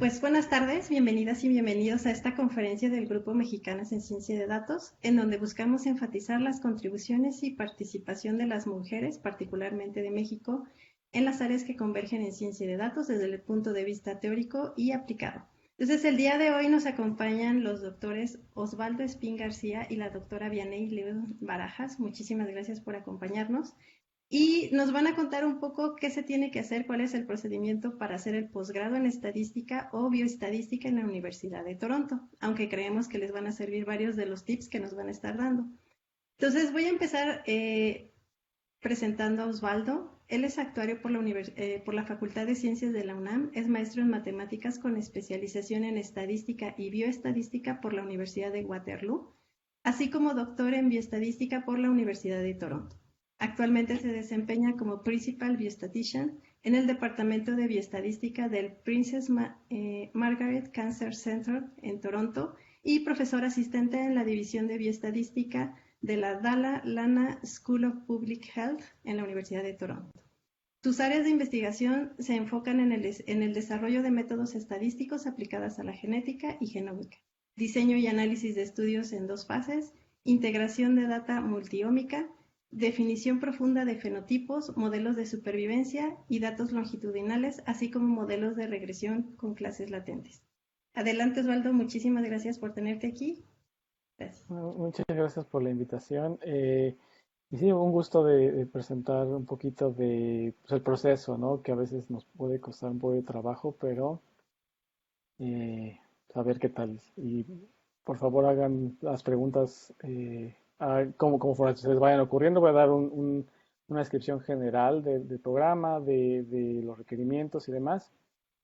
Pues buenas tardes, bienvenidas y bienvenidos a esta conferencia del Grupo Mexicanas en Ciencia de Datos, en donde buscamos enfatizar las contribuciones y participación de las mujeres, particularmente de México, en las áreas que convergen en ciencia de datos desde el punto de vista teórico y aplicado. Entonces, el día de hoy nos acompañan los doctores Osvaldo Espín García y la doctora Vianey León Barajas. Muchísimas gracias por acompañarnos. Y nos van a contar un poco qué se tiene que hacer, cuál es el procedimiento para hacer el posgrado en estadística o bioestadística en la Universidad de Toronto, aunque creemos que les van a servir varios de los tips que nos van a estar dando. Entonces voy a empezar presentando a Osvaldo. Él es actuario por la Facultad de Ciencias de la UNAM, es maestro en matemáticas con especialización en estadística y bioestadística por la Universidad de Waterloo, así como doctor en bioestadística por la Universidad de Toronto. Actualmente se desempeña como Principal Biostatician en el Departamento de Bioestadística del Princess Margaret Cancer Center en Toronto y profesor asistente en la División de Bioestadística de la Dalla Lana School of Public Health en la Universidad de Toronto. Sus áreas de investigación se enfocan en el desarrollo de métodos estadísticos aplicados a la genética y genómica, diseño y análisis de estudios en dos fases, integración de data multiómica, definición profunda de fenotipos, modelos de supervivencia y datos longitudinales, así como modelos de regresión con clases latentes. Adelante, Osvaldo, muchísimas gracias por tenerte aquí. Gracias. Muchas gracias por la invitación. Y sí, un gusto de presentar un poquito de pues, el proceso, ¿no? Que a veces nos puede costar un poco de trabajo, pero a ver qué tal. Y por favor hagan las preguntas como se les vayan ocurriendo. Voy a dar una descripción general del programa, de los requerimientos y demás.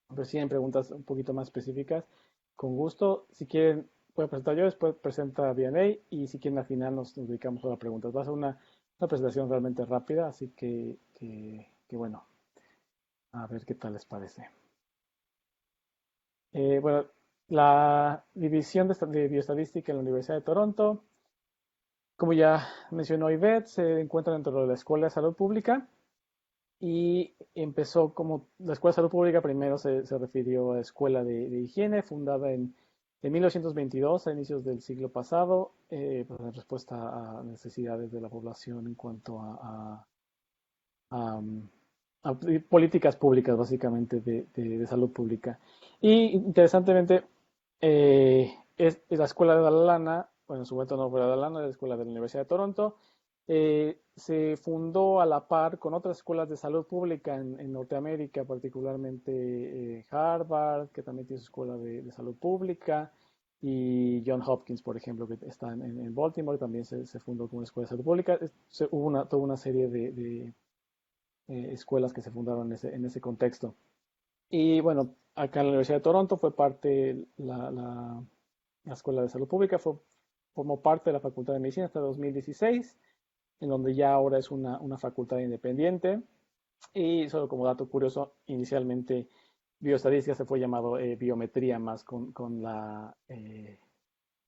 Pero si tienen preguntas un poquito más específicas, con gusto. Si quieren, puedo presentar yo, después presenta Vianey y si quieren al final nos dedicamos a las preguntas. Va a ser una presentación realmente rápida, así que bueno, a ver qué tal les parece. Bueno, la división de bioestadística en la Universidad de Toronto, como ya mencionó Ivette, se encuentra dentro de la Escuela de Salud Pública y empezó como la Escuela de Salud Pública, primero se refirió a Escuela de Higiene, fundada en 1922, a inicios del siglo pasado, pues en respuesta a necesidades de la población en cuanto a, a políticas públicas, básicamente, de salud pública. Y interesantemente, es la Escuela de Dalla bueno, en su momento no fue Dalla la Escuela de la Universidad de Toronto, se fundó a la par con otras escuelas de salud pública en Norteamérica, particularmente Harvard, que también tiene su escuela de salud pública, y John Hopkins, por ejemplo, que está en Baltimore, también se fundó como una escuela de salud pública. Hubo toda una serie de escuelas que se fundaron en ese contexto. Y bueno, acá en la Universidad de Toronto fue parte la Escuela de Salud Pública, formó parte de la Facultad de Medicina hasta 2016, en donde ya ahora es una facultad independiente. Y solo como dato curioso, inicialmente bioestadística se fue llamado biometría más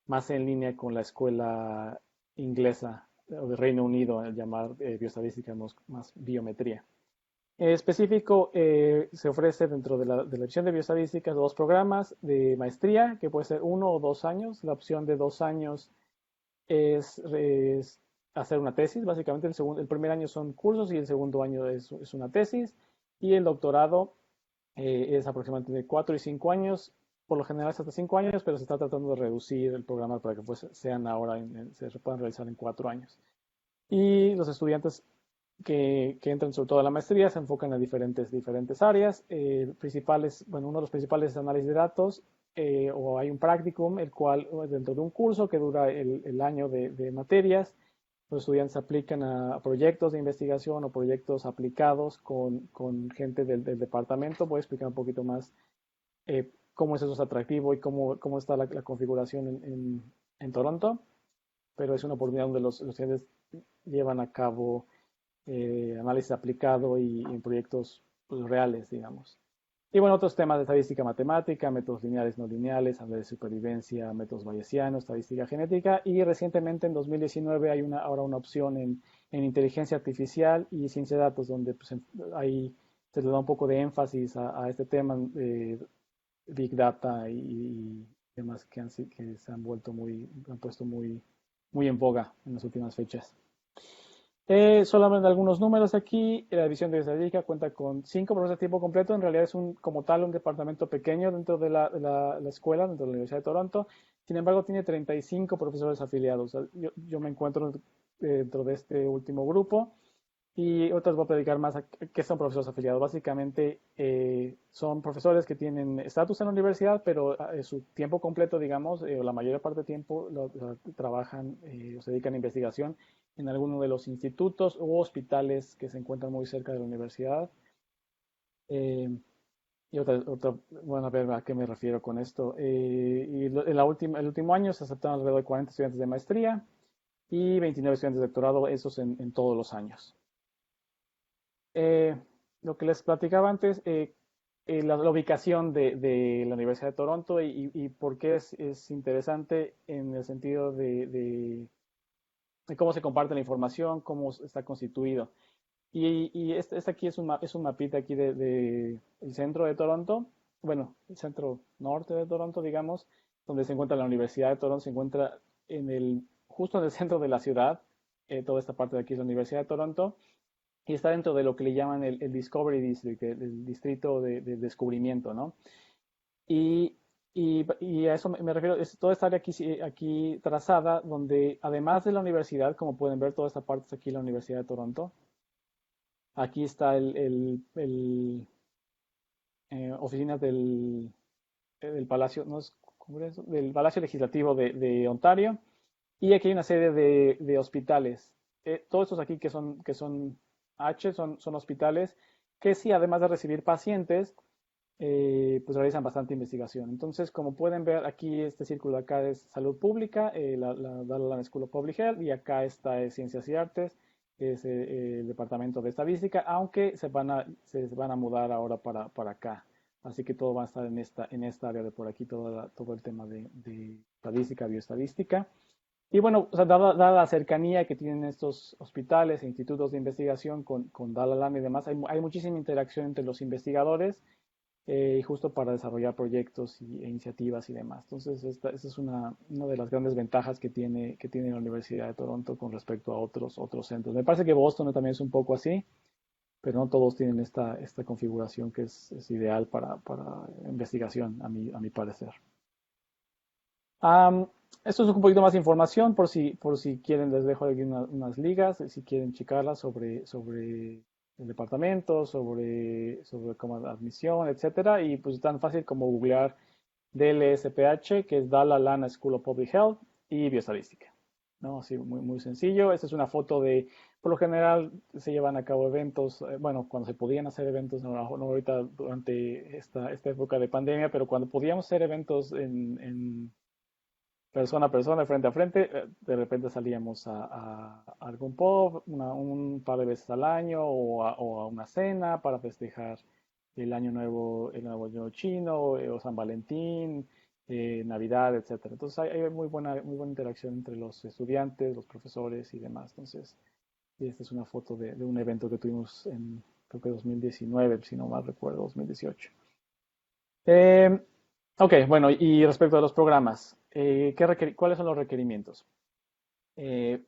más en línea con la escuela inglesa o de Reino Unido, el llamar bioestadística más biometría. En específico, se ofrece dentro de la opción de bioestadística dos programas de maestría, que puede ser 1 o 2 años. La opción de 2 años es hacer una tesis, básicamente el primer año son cursos y el segundo año es una tesis. Y el doctorado es aproximadamente de 4 y 5 años, por lo general es hasta 5 años, pero se está tratando de reducir el programa para que pues, sean ahora, se puedan realizar en 4 años. Y los estudiantes que entran sobre todo a la maestría se enfocan a diferentes áreas. Principales, bueno, uno de los principales es análisis de datos, o hay un practicum, el cual dentro de un curso que dura el año de materias, los estudiantes aplican a proyectos de investigación o proyectos aplicados con gente del departamento. Voy a explicar un poquito más cómo es eso atractivo y cómo está la configuración en Toronto, pero es una oportunidad donde los estudiantes llevan a cabo análisis aplicado y en proyectos pues, reales, digamos. Y bueno, otros temas de estadística matemática, métodos lineales, no lineales, análisis de supervivencia, métodos bayesianos, estadística genética, y recientemente en 2019 hay ahora una opción en inteligencia artificial y ciencia de datos, donde pues, ahí se le da un poco de énfasis a este tema Big Data y temas que se han vuelto han puesto muy en boga en las últimas fechas. Solamente algunos números aquí. La División de Estadística cuenta con 5 profesores de tiempo completo. En realidad es como tal un departamento pequeño dentro de la escuela, dentro de la Universidad de Toronto. Sin embargo, tiene 35 profesores afiliados. Yo me encuentro dentro de este último grupo. Y otras voy a predicar más a qué son profesores afiliados. Básicamente son profesores que tienen estatus en la universidad, pero su tiempo completo, digamos, o la mayor parte del tiempo trabajan o se dedican a investigación en alguno de los institutos u hospitales que se encuentran muy cerca de la universidad. Eh, bueno, a ver a qué me refiero con esto. El último año se aceptaron alrededor de 40 estudiantes de maestría y 29 estudiantes de doctorado, esos en todos los años. Eh, lo que les platicaba antes, la ubicación de la Universidad de Toronto y por qué es interesante en el sentido de cómo se comparte la información, cómo está constituido. Este aquí es un mapita aquí el centro de Toronto, bueno, el centro norte de Toronto, digamos, donde se encuentra la Universidad de Toronto, se encuentra justo en el centro de la ciudad. Toda esta parte de aquí es la Universidad de Toronto y está dentro de lo que le llaman el Discovery District, el distrito de descubrimiento, ¿no? Y, y a eso me refiero, es toda esta área aquí trazada, donde además de la universidad, como pueden ver, toda esta parte es aquí la Universidad de Toronto. Aquí está oficinas del Palacio, no es Congreso, del Palacio Legislativo de Ontario. Y aquí hay una serie de hospitales. Todos estos aquí que son son hospitales que sí, además de recibir pacientes, pues realizan bastante investigación. Entonces, como pueden ver, aquí este círculo de acá es salud pública, la Dalla School of Public Health, y acá está Ciencias y Artes, que es el departamento de estadística, aunque se van a mudar ahora para acá. Así que todo va a estar en esta área de por aquí, todo el tema de estadística, bioestadística. Y bueno, o sea, dada la cercanía que tienen estos hospitales e institutos de investigación con Dalla Lana y demás, hay muchísima interacción entre los investigadores y justo para desarrollar proyectos e iniciativas y demás. Entonces, esta es una de las grandes ventajas que tiene la Universidad de Toronto con respecto a otros centros. Me parece que Boston también es un poco así, pero no todos tienen esta configuración que es ideal para investigación, a mi parecer. Esto es un poquito más de información por si quieren, les dejo aquí unas ligas, si quieren checarlas sobre el departamento, sobre cómo admisión, etcétera. Y pues tan fácil como googlear DLSPH, que es Dalla Lana School of Public Health, y bioestadística. ¿No? Así, muy, muy sencillo. Esta es una foto por lo general se llevan a cabo eventos, bueno, cuando se podían hacer eventos, no ahorita durante esta época de pandemia, pero cuando podíamos hacer eventos en persona a persona, frente a frente, de repente salíamos a algún pub un par de veces al año o a una cena para festejar el nuevo año chino o San Valentín, Navidad, etcétera. Entonces hay muy buena interacción entre los estudiantes, los profesores y demás. Entonces, y esta es una foto de un evento que tuvimos en, creo que 2019, si no mal recuerdo, 2018. Eh, ok, bueno, y respecto a los programas, ¿cuáles son los requerimientos? Eh,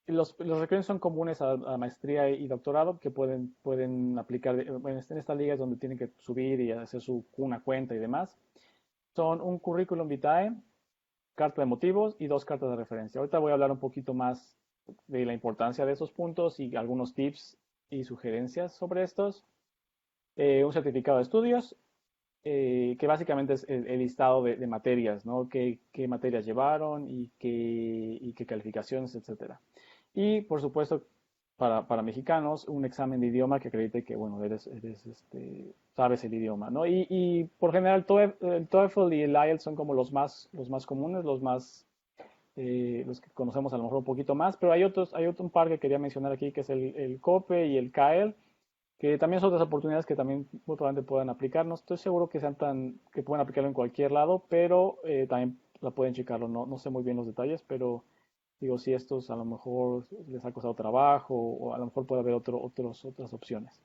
los requerimientos son comunes a maestría y doctorado que pueden aplicar. Bueno, en esta liga es donde tienen que subir y hacer una cuenta y demás. Son un currículum vitae, carta de motivos y 2 cartas de referencia. Ahorita voy a hablar un poquito más de la importancia de esos puntos y algunos tips y sugerencias sobre estos. Un certificado de estudios, que básicamente es el listado de materias, ¿no? Qué materias llevaron y qué calificaciones, etcétera. Y por supuesto, para mexicanos, un examen de idioma que acredite que, bueno, sabes el idioma, ¿no? Y por general, el TOEFL y el IELTS son como los más comunes, los que conocemos a lo mejor un poquito más, pero hay otro un par que quería mencionar aquí, que es el COPE y el CAEL, que también son otras oportunidades que también muy probablemente puedan aplicar. No estoy seguro que puedan aplicarlo en cualquier lado, pero también la pueden checarlo. No sé muy bien los detalles, pero digo, si estos a lo mejor les ha costado trabajo o a lo mejor puede haber otras opciones.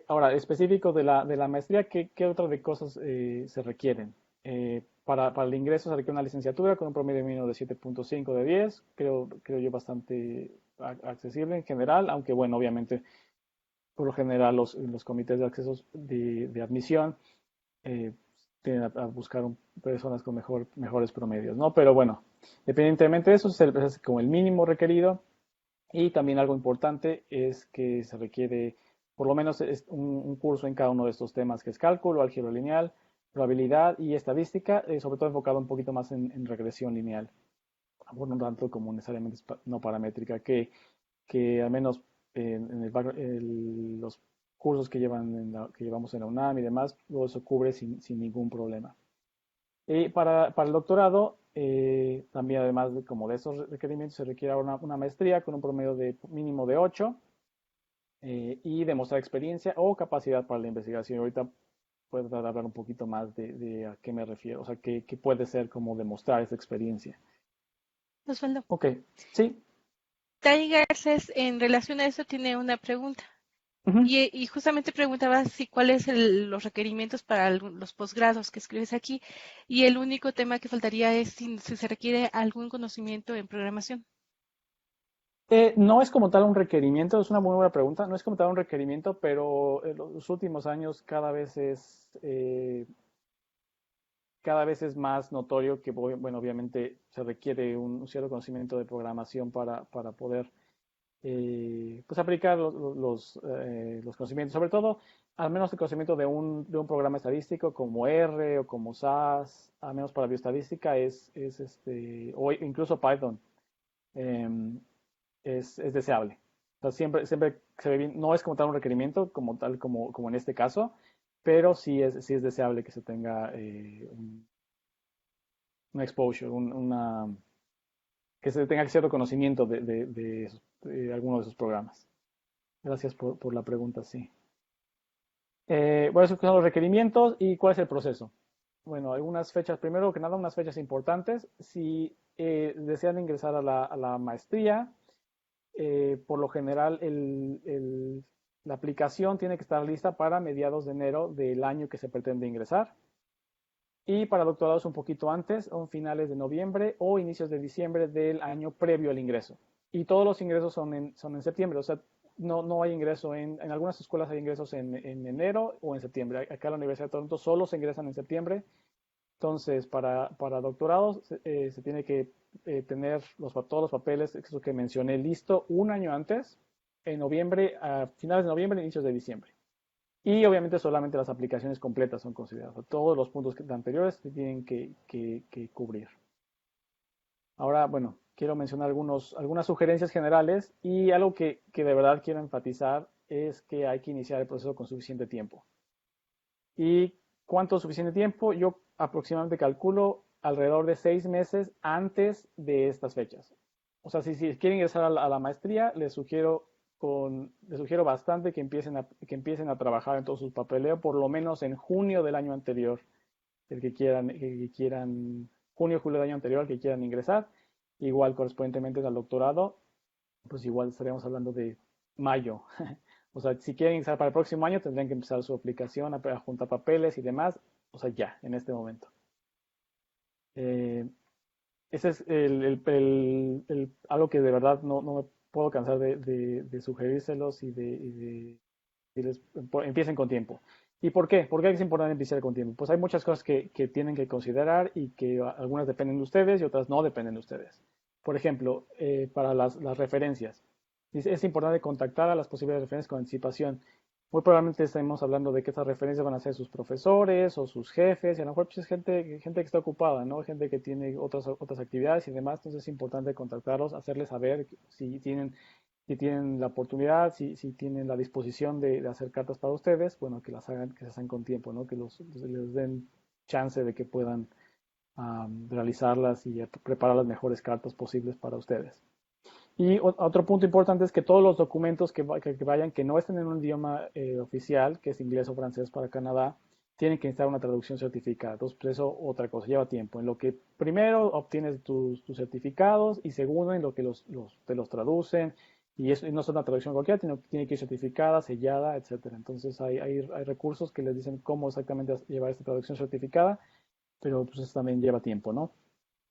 Ahora, específico de la maestría, ¿qué otras de cosas se requieren? Para el ingreso se requiere una licenciatura con un promedio mínimo de 7.5 de 10, creo yo bastante accesible en general, aunque bueno, obviamente, por lo general los comités de accesos de admisión eh, tienden a buscar personas con mejores promedios, ¿no? Pero bueno, independientemente de eso, es como el mínimo requerido. Y también algo importante es que se requiere por lo menos un curso en cada uno de estos temas, que es cálculo, álgebra lineal, probabilidad y estadística, sobre todo enfocado un poquito más en regresión lineal, por no tanto como necesariamente no paramétrica, que al menos los cursos que llevamos en la UNAM y demás, todo eso cubre sin ningún problema. Y para el doctorado, también además como de esos requerimientos, se requiere una maestría con un promedio de mínimo de 8 y demostrar experiencia o capacidad para la investigación. Ahorita puedo hablar un poquito más de a qué me refiero, o sea, qué puede ser como demostrar esa experiencia. Osvaldo. Ok, sí. Dani Garces, en relación a eso, tiene una pregunta. Ujú. Y justamente preguntaba si cuáles los requerimientos para los posgrados que escribes aquí. Y el único tema que faltaría es si se requiere algún conocimiento en programación. No es como tal un requerimiento, es una muy buena pregunta, no es como tal un requerimiento, pero en los últimos años cada vez es más notorio que, bueno, obviamente se requiere un cierto conocimiento de programación para poder pues aplicar los conocimientos, sobre todo, al menos el conocimiento de un programa estadístico como R o como SAS, al menos para bioestadística o incluso Python, em, es deseable. O sea, siempre se ve bien, no es como tal un requerimiento, como tal como en este caso, pero sí es deseable que se tenga un exposure, que se tenga cierto conocimiento de algunos de esos programas. Gracias por la pregunta, sí. Bueno, esos son los requerimientos y cuál es el proceso. Bueno, algunas fechas, primero que nada, unas fechas importantes. Si desean ingresar a la maestría, por lo general la aplicación tiene que estar lista para mediados de enero del año que se pretende ingresar. Y para doctorados un poquito antes, o finales de noviembre o inicios de diciembre del año previo al ingreso. Y todos los ingresos son en septiembre, o sea, no hay ingreso en algunas escuelas hay ingresos en enero o en septiembre. Acá en la Universidad de Toronto solo se ingresan en septiembre. Entonces, para doctorados se tiene que tener todos los papeles, eso que mencioné, listo un año antes, en noviembre, a finales de noviembre, inicios de diciembre. Y obviamente solamente las aplicaciones completas son consideradas. Todos los puntos anteriores se tienen que cubrir. Ahora, bueno, quiero mencionar algunas sugerencias generales y algo que de verdad quiero enfatizar es que hay que iniciar el proceso con suficiente tiempo. ¿Y cuánto es suficiente tiempo? Yo aproximadamente calculo alrededor de 6 meses antes de estas fechas. O sea, si quieren ingresar a la maestría, les sugiero bastante que empiecen a trabajar en todo su papeleo, por lo menos en junio del año anterior, el que quieran, junio, julio del año anterior, al que quieran ingresar. Igual correspondientemente al doctorado, pues igual estaríamos hablando de mayo. O sea, si quieren ingresar para el próximo año, tendrían que empezar su aplicación, a juntar papeles y demás. O sea, ya, en este momento. Eh, Ese es algo que de verdad no me puedo cansar de sugerírselos y empiecen con tiempo. ¿Y por qué? ¿Por qué es importante empezar con tiempo? Pues hay muchas cosas que tienen que considerar y que algunas dependen de ustedes y otras no dependen de ustedes. Por ejemplo, para las referencias. Es importante contactar a las posibles referencias con anticipación. Muy probablemente estemos hablando de que estas referencias van a ser sus profesores o sus jefes, y a lo mejor pues, es gente que está ocupada, ¿no? Gente que tiene otras actividades y demás, entonces es importante contactarlos, hacerles saber si tienen la oportunidad, si tienen la disposición de hacer cartas para ustedes, bueno, que se hagan con tiempo, ¿no? Que les den chance de que puedan realizarlas y preparar las mejores cartas posibles para ustedes. Y otro punto importante es que todos los documentos que vayan, que no estén en un idioma oficial, que es inglés o francés para Canadá, tienen que necesitar una traducción certificada. Entonces, pues eso otra cosa, lleva tiempo. En lo que primero obtienes tus certificados y segundo en lo que te los traducen Y no es una traducción cualquiera, sino que tiene que ir certificada, sellada, etcétera. Entonces hay recursos que les dicen cómo exactamente llevar esta traducción certificada, pero pues eso también lleva tiempo, ¿no?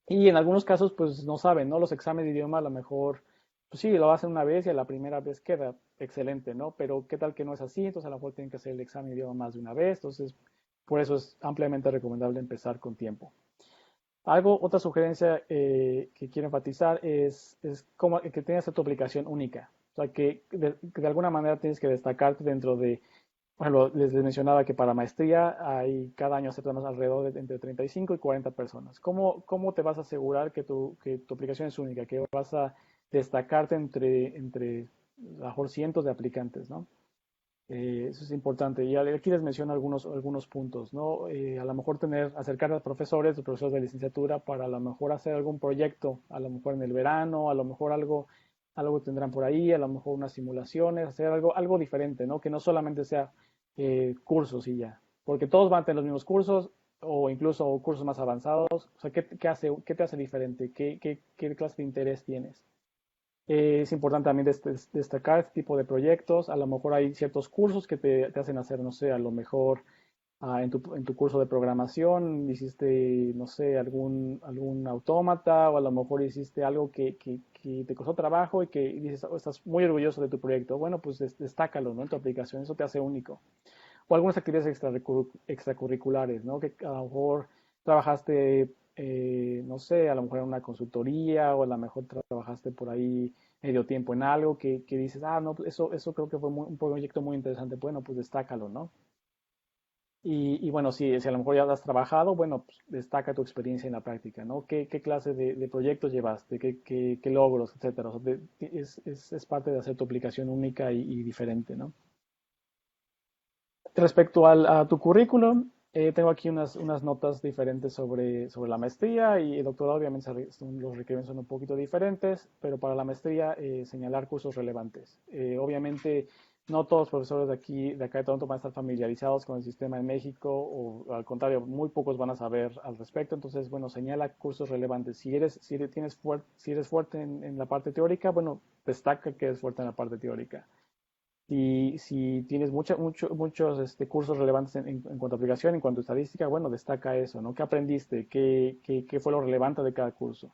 Y en algunos casos, pues no saben, ¿no? Los exámenes de idioma a lo mejor, pues sí, lo hacen una vez y a la primera vez queda excelente, ¿no? Pero ¿qué tal que no es así? Entonces a lo mejor tienen que hacer el examen de idioma más de una vez. Entonces, por eso es ampliamente recomendable empezar con tiempo. Otra sugerencia que quiero enfatizar es como que tengas tu aplicación única. O sea, que de alguna manera tienes que destacarte dentro de, por ejemplo, les mencionaba que para maestría cada año aceptamos alrededor de entre 35 y 40 personas. ¿Cómo te vas a asegurar que tu aplicación es única, que vas a destacarte entre a lo mejor cientos de aplicantes, ¿no? Eso es importante. Y aquí les menciono algunos puntos, ¿no? A lo mejor acercar a los profesores de licenciatura para a lo mejor hacer algún proyecto, a lo mejor en el verano, a lo mejor algo tendrán por ahí, a lo mejor unas simulaciones, hacer algo diferente, ¿no? Que no solamente sea cursos y ya. Porque todos van a tener los mismos cursos o incluso cursos más avanzados. O sea, ¿qué te hace diferente? ¿Qué clase de interés tienes? Es importante también destacar este tipo de proyectos. A lo mejor hay ciertos cursos que te hacen hacer, no sé, a lo mejor en tu curso de programación hiciste, no sé, algún autómata o a lo mejor hiciste algo que te costó trabajo y que dices, "Oh, estás muy orgulloso de tu proyecto". Bueno, pues destácalo, ¿no? En tu aplicación, eso te hace único. O algunas actividades extracurriculares, ¿no? Que a lo mejor trabajaste, no sé, a lo mejor en una consultoría o a lo mejor trabajaste por ahí medio tiempo en algo que dices, no, pues eso creo que fue un proyecto muy interesante. Bueno, pues destácalo, ¿no? Y bueno, si a lo mejor ya has trabajado, bueno, pues destaca tu experiencia en la práctica, ¿no? ¿Qué clase de proyectos llevaste? ¿Qué logros, etcétera? O sea, es parte de hacer tu aplicación única y diferente, ¿no? Respecto a tu currículum, tengo aquí unas notas diferentes sobre la maestría y el doctorado. Obviamente los requerimientos son un poquito diferentes, pero para la maestría señalar cursos relevantes. Obviamente no todos los profesores de acá de Toronto van a estar familiarizados con el sistema en México o al contrario, muy pocos van a saber al respecto. Entonces, bueno, señala cursos relevantes. Si eres fuerte en la parte teórica, bueno, destaca que eres fuerte en la parte teórica. Si tienes muchos cursos relevantes en cuanto a aplicación, en cuanto a estadística, bueno, destaca eso, ¿no? ¿Qué aprendiste? ¿Qué fue lo relevante de cada curso?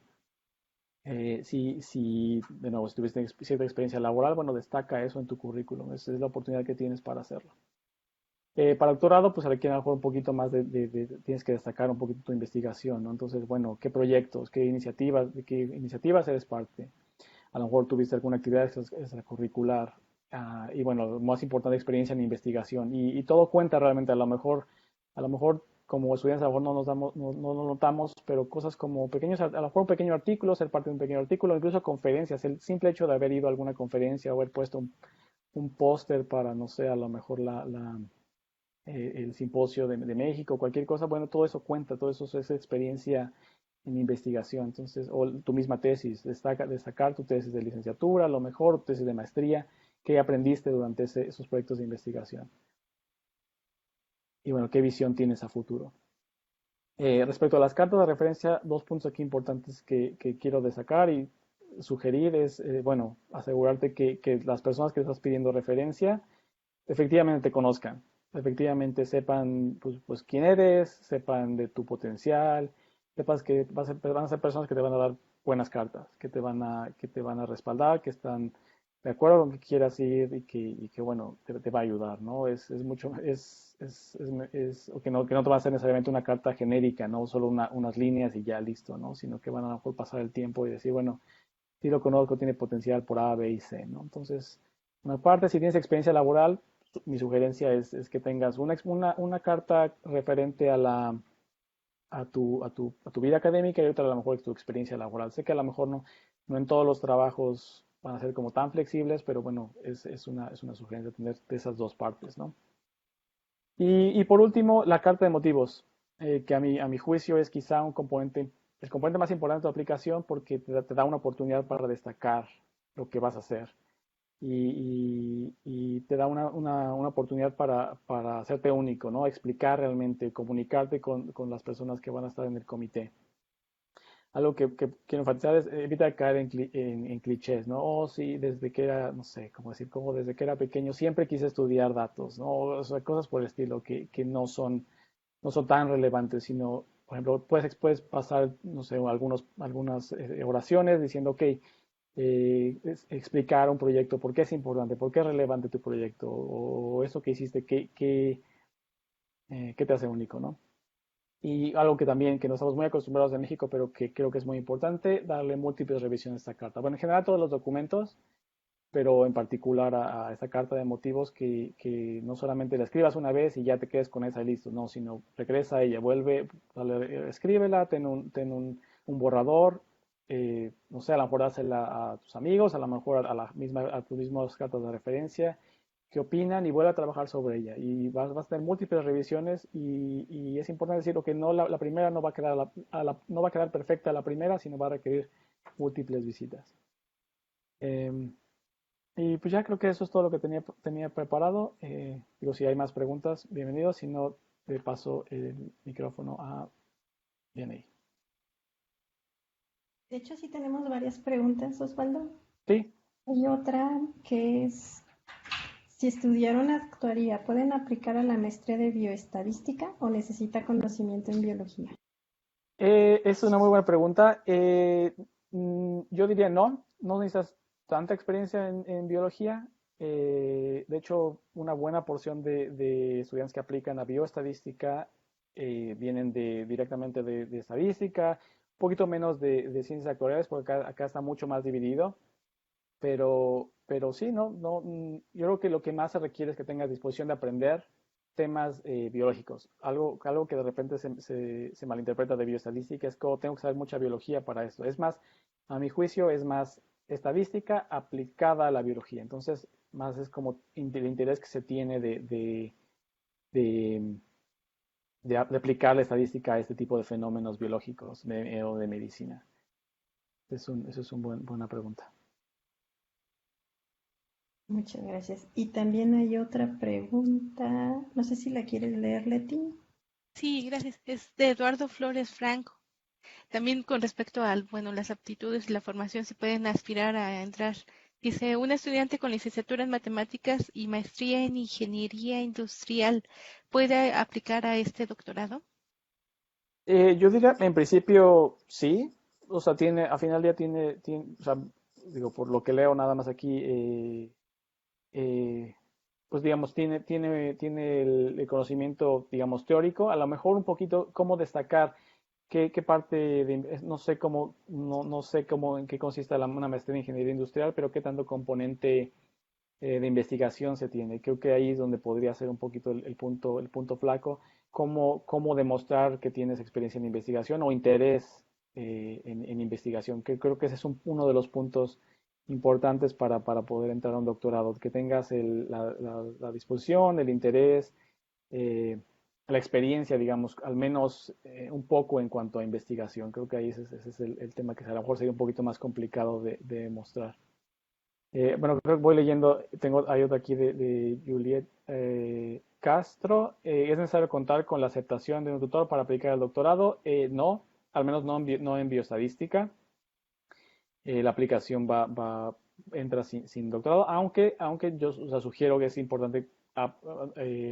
Si de nuevo, si tuviste cierta experiencia laboral, bueno, destaca eso en tu currículum. Esa es la oportunidad que tienes para hacerlo. Para doctorado, pues requiere a lo mejor un poquito más tienes que destacar un poquito tu investigación, ¿no? Entonces, bueno, ¿qué proyectos, de qué iniciativas eres parte? A lo mejor tuviste alguna actividad extracurricular. Y bueno, lo más importante, experiencia en investigación. Y todo cuenta realmente. A lo mejor como estudiantes a lo mejor no lo notamos, pero cosas como a lo mejor un pequeño artículo, ser parte de un pequeño artículo, incluso conferencias. El simple hecho de haber ido a alguna conferencia o haber puesto un póster para, no sé, a lo mejor el simposio de México, cualquier cosa, bueno, todo eso cuenta, todo eso es experiencia en investigación. Entonces, o tu misma tesis, destacar tu tesis de licenciatura, a lo mejor tesis de maestría, qué aprendiste durante esos proyectos de investigación. Y bueno, qué visión tienes a futuro. Respecto a las cartas de referencia, dos puntos aquí importantes que quiero destacar y sugerir es, bueno, asegurarte que las personas que estás pidiendo referencia efectivamente te conozcan, efectivamente sepan pues quién eres, sepan de tu potencial, sepas que van a ser personas que te van a dar buenas cartas, que te van a respaldar, que están de acuerdo con que quieras ir y que bueno, te va a ayudar, ¿no? Es mucho, o que no te va a hacer necesariamente una carta genérica, no solo unas líneas y ya listo, ¿no? Sino que van a lo mejor pasar el tiempo y decir, bueno, sí lo conozco, tiene potencial por A, B y C, ¿no? Entonces, una parte, si tienes experiencia laboral, mi sugerencia es que tengas una carta referente a tu vida académica y otra a lo mejor es tu experiencia laboral. Sé que a lo mejor no en todos los trabajos van a ser como tan flexibles, pero bueno, es una sugerencia tener de esas dos partes, ¿no? Y por último, la carta de motivos, que a mi juicio es quizá el componente más importante de tu aplicación porque te da una oportunidad para destacar lo que vas a hacer y te da una oportunidad para hacerte único, ¿no? Explicar realmente, comunicarte con las personas que van a estar en el comité. algo que quiero enfatizar es evita caer en clichés, ¿no? Oh, sí, desde que era, no sé, cómo decir, como desde que era pequeño siempre quise estudiar datos, ¿no? O sea, cosas por el estilo que no son tan relevantes, sino, por ejemplo, puedes pasar, no sé, algunas oraciones diciendo, ok, explicar un proyecto, por qué es importante, por qué es relevante tu proyecto, o eso que hiciste, qué te hace único, ¿no? Y algo que también, que no estamos muy acostumbrados en México, pero que creo que es muy importante, darle múltiples revisiones a esta carta. Bueno, en general a todos los documentos, pero en particular a esta carta de motivos que no solamente la escribas una vez y ya te quedes con esa y listo, no, sino regresa a ella, vuelve, escríbela, un borrador, no sé, a lo mejor dásela a tus amigos, a lo mejor a tus mismas cartas de referencia, que opinan y vuelve a trabajar sobre ella. Y vas a tener múltiples revisiones y es importante decir que no, la primera no va a quedar, no va a quedar perfecta la primera, sino va a requerir múltiples visitas. Y pues ya creo que eso es todo lo que tenía preparado. Digo, si hay más preguntas, bienvenidos. Si no, le paso el micrófono a Vianey. De hecho, sí tenemos varias preguntas, Osvaldo. Sí. Hay otra que es, si estudiaron actuaría, ¿pueden aplicar a la maestría de bioestadística o necesita conocimiento en biología? Es una muy buena pregunta. Yo diría no necesitas tanta experiencia en biología. De hecho, una buena porción de estudiantes que aplican a bioestadística vienen directamente de estadística, un poquito menos de ciencias actuariales, porque acá está mucho más dividido. Pero sí, yo creo que lo que más se requiere es que tengas disposición de aprender temas biológicos. Algo que de repente se malinterpreta de bioestadística es que tengo que saber mucha biología para esto. Es más, a mi juicio, es más estadística aplicada a la biología. Entonces, más es como el interés que se tiene de, de aplicar la estadística a este tipo de fenómenos biológicos o de medicina. Eso es una buena pregunta. Muchas gracias. Y también hay otra pregunta, no sé si la quieres leer, Leti. Sí, gracias. Es de Eduardo Flores Franco. También con respecto a, bueno, las aptitudes y la formación, si pueden aspirar a entrar. Dice, un estudiante con licenciatura en matemáticas y maestría en ingeniería industrial, ¿puede aplicar a este doctorado? Yo diría, en principio, sí. O sea, a final del día o sea, digo, por lo que leo nada más aquí, eh, pues digamos, tiene el conocimiento, digamos, teórico. A lo mejor un poquito cómo destacar qué parte no sé no sé cómo, en qué consiste una maestría en ingeniería industrial, pero qué tanto componente de investigación se tiene. Creo que ahí es donde podría ser un poquito el punto flaco, cómo demostrar que tienes experiencia en investigación o interés en investigación, que creo que ese es uno de los puntos importantes para poder entrar a un doctorado, que tengas la disposición, el interés, eh, la experiencia, digamos, al menos un poco en cuanto a investigación. Creo que ahí ese es el tema que a lo mejor sería un poquito más complicado de demostrar. Bueno, creo que voy leyendo, hay otra aquí de Juliet Castro. ¿Es necesario contar con la aceptación de un tutor para aplicar el doctorado? No, al menos no en bioestadística. La aplicación entra sin doctorado, aunque yo, o sea, sugiero que es importante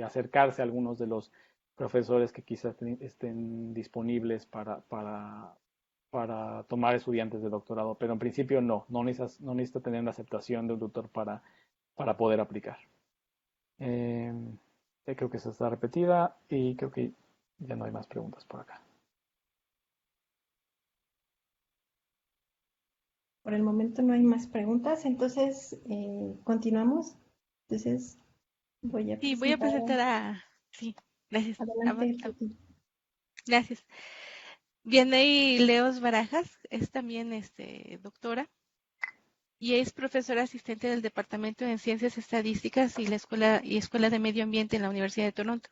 acercarse a algunos de los profesores que quizás estén disponibles para tomar estudiantes de doctorado, pero en principio no necesitas tener la aceptación de un tutor para poder aplicar. Eh, creo que esa está repetida y creo que ya no hay más preguntas por acá. Por el momento no hay más preguntas, entonces continuamos. Entonces voy a Sí, voy a presentar. presentar a... Sí, gracias. Adelante, Leti. Gracias. Vianey Leos Barajas es también doctora y es profesora asistente del Departamento en Ciencias Estadísticas y la Escuela de Medio Ambiente en la Universidad de Toronto.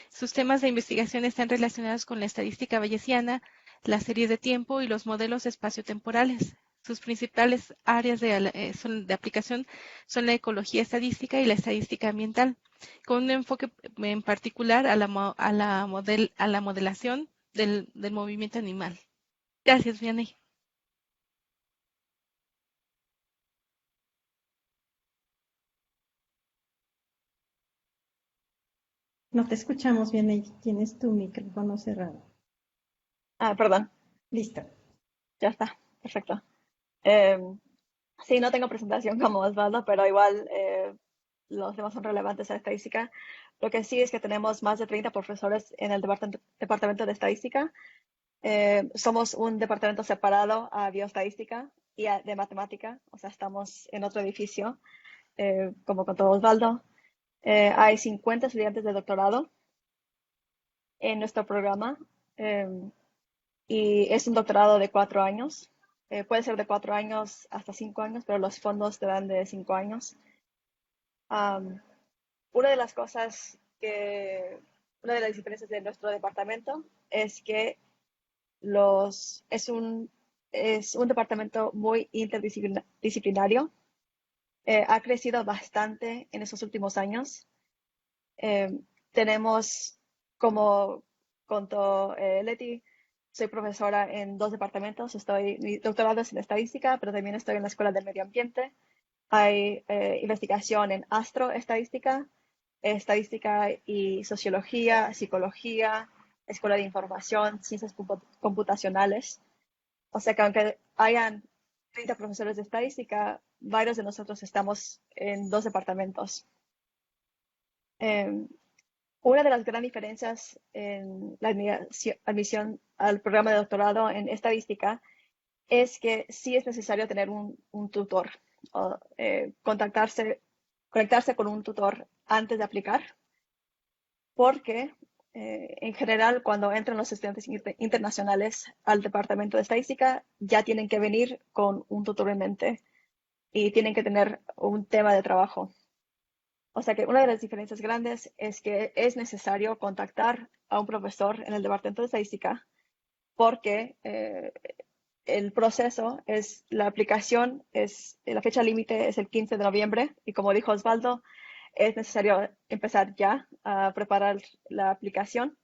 Sus temas de investigación están relacionados con la estadística bayesiana, la serie de tiempo y los modelos espaciotemporales. Sus principales áreas de aplicación son la ecología estadística y la estadística ambiental, con un enfoque en particular a la modelación del movimiento animal. Gracias, Vianney. No te escuchamos bien, ahí tienes tu micrófono cerrado. Perdón, Listo. ya está, perfecto. Sí, no tengo presentación como Osvaldo, pero igual los temas son relevantes a estadística. Lo que sí es que tenemos más de 30 profesores en el departamento de estadística. Somos un departamento separado a bioestadística y de matemática, o sea, estamos en otro edificio, como contó Osvaldo. Hay 50 estudiantes de doctorado en nuestro programa y es un doctorado de 4 años. Puede ser de 4 años hasta 5 años, pero los fondos te dan de 5 años. Una de las cosas una de las diferencias de nuestro departamento es que es un departamento muy interdisciplinario. Ha crecido bastante en esos últimos años. Tenemos, como contó Leti, soy profesora en 2 departamentos. Mi doctorado es en estadística, pero también estoy en la Escuela del Medio Ambiente. Hay investigación en astroestadística, estadística y sociología, psicología, escuela de información, ciencias computacionales. O sea que aunque hayan 30 profesores de estadística, varios de nosotros estamos en 2 departamentos. Una de las grandes diferencias en la admisión al programa de doctorado en estadística es que sí es necesario tener un tutor o conectarse con un tutor antes de aplicar, porque en general cuando entran los estudiantes internacionales al departamento de estadística ya tienen que venir con un tutor en mente y tienen que tener un tema de trabajo. O sea que una de las diferencias grandes es que es necesario contactar a un profesor en el departamento de estadística porque el proceso la aplicación la fecha límite es el 15 de noviembre y como dijo Osvaldo, es necesario empezar ya a preparar la aplicación.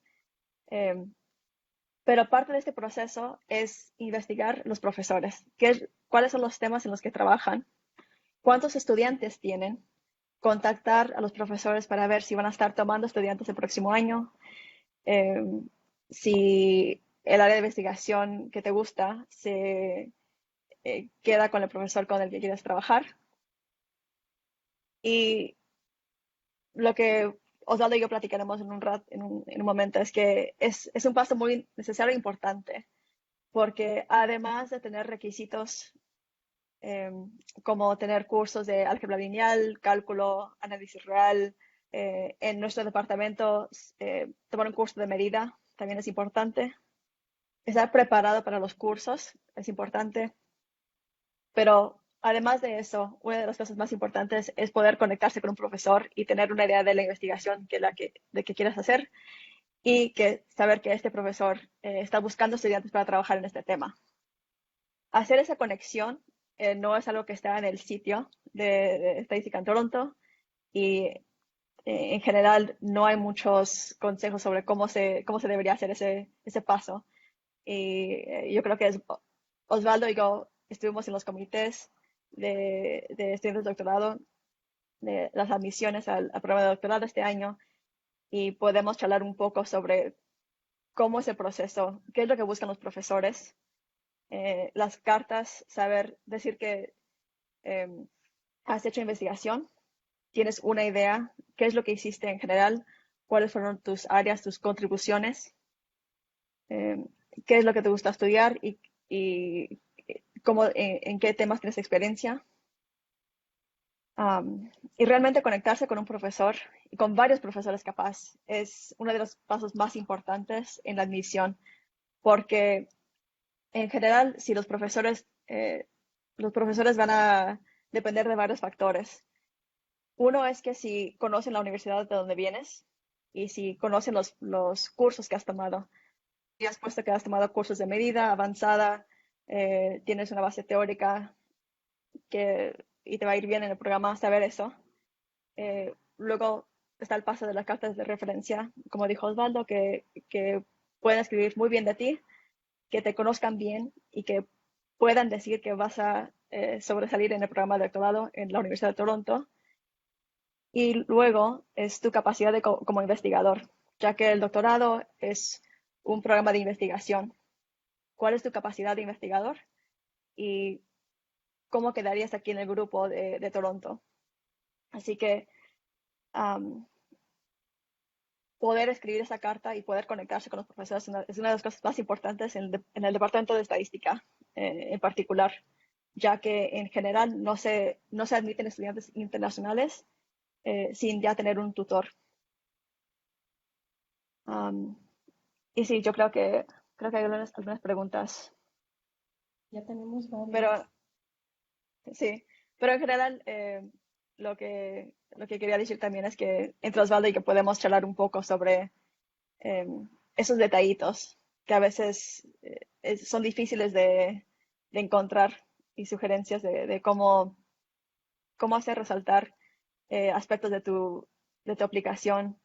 Pero parte de este proceso es investigar los profesores, cuáles son los temas en los que trabajan, cuántos estudiantes tienen, contactar a los profesores para ver si van a estar tomando estudiantes el próximo año, si el área de investigación que te gusta se queda con el profesor con el que quieres trabajar. Y lo que Osvaldo y yo platicaremos en un momento es que es un paso muy necesario e importante, porque además de tener requisitos como tener cursos de álgebra lineal, cálculo, análisis real, en nuestro departamento tomar un curso de medida también es importante. Estar preparado para los cursos es importante, pero además de eso, una de las cosas más importantes es poder conectarse con un profesor y tener una idea de la investigación de que quieras hacer y saber que este profesor está buscando estudiantes para trabajar en este tema. Hacer esa conexión no es algo que está en el sitio de estadística en Toronto y en general no hay muchos consejos sobre cómo se debería hacer ese paso. Y yo creo que Osvaldo y yo estuvimos en los comités de estudiantes de doctorado, de las admisiones al programa de doctorado este año, y podemos charlar un poco sobre cómo es el proceso, qué es lo que buscan los profesores, las cartas, decir que has hecho investigación, tienes una idea, qué es lo que hiciste en general, cuáles fueron tus áreas, tus contribuciones, qué es lo que te gusta estudiar y en qué temas tienes experiencia. Y realmente conectarse con un profesor y con varios profesores capaz es uno de los pasos más importantes en la admisión, porque en general, si los profesores van a depender de varios factores. Uno es que si conocen la universidad de donde vienes y si conocen los cursos que has tomado. Si has puesto que has tomado cursos de medida avanzada, tienes una base teórica y te va a ir bien en el programa saber eso. Luego está el paso de las cartas de referencia, como dijo Osvaldo, que pueden escribir muy bien de ti, que te conozcan bien y que puedan decir que vas a sobresalir en el programa de doctorado en la Universidad de Toronto. Y luego es tu capacidad como investigador, ya que el doctorado es un programa de investigación. ¿Cuál es tu capacidad de investigador? Y cómo quedarías aquí en el grupo de Toronto. Así que poder escribir esa carta y poder conectarse con los profesores es una de las cosas más importantes en el Departamento de Estadística en particular, ya que en general no se admiten estudiantes internacionales sin ya tener un tutor. Y sí, yo creo que hay algunas preguntas. Ya tenemos varias. Pero sí, pero en general lo que quería decir también es que entre Osvaldo y que podemos charlar un poco sobre esos detallitos que a veces son difíciles de encontrar y sugerencias de cómo hacer resaltar aspectos de tu aplicación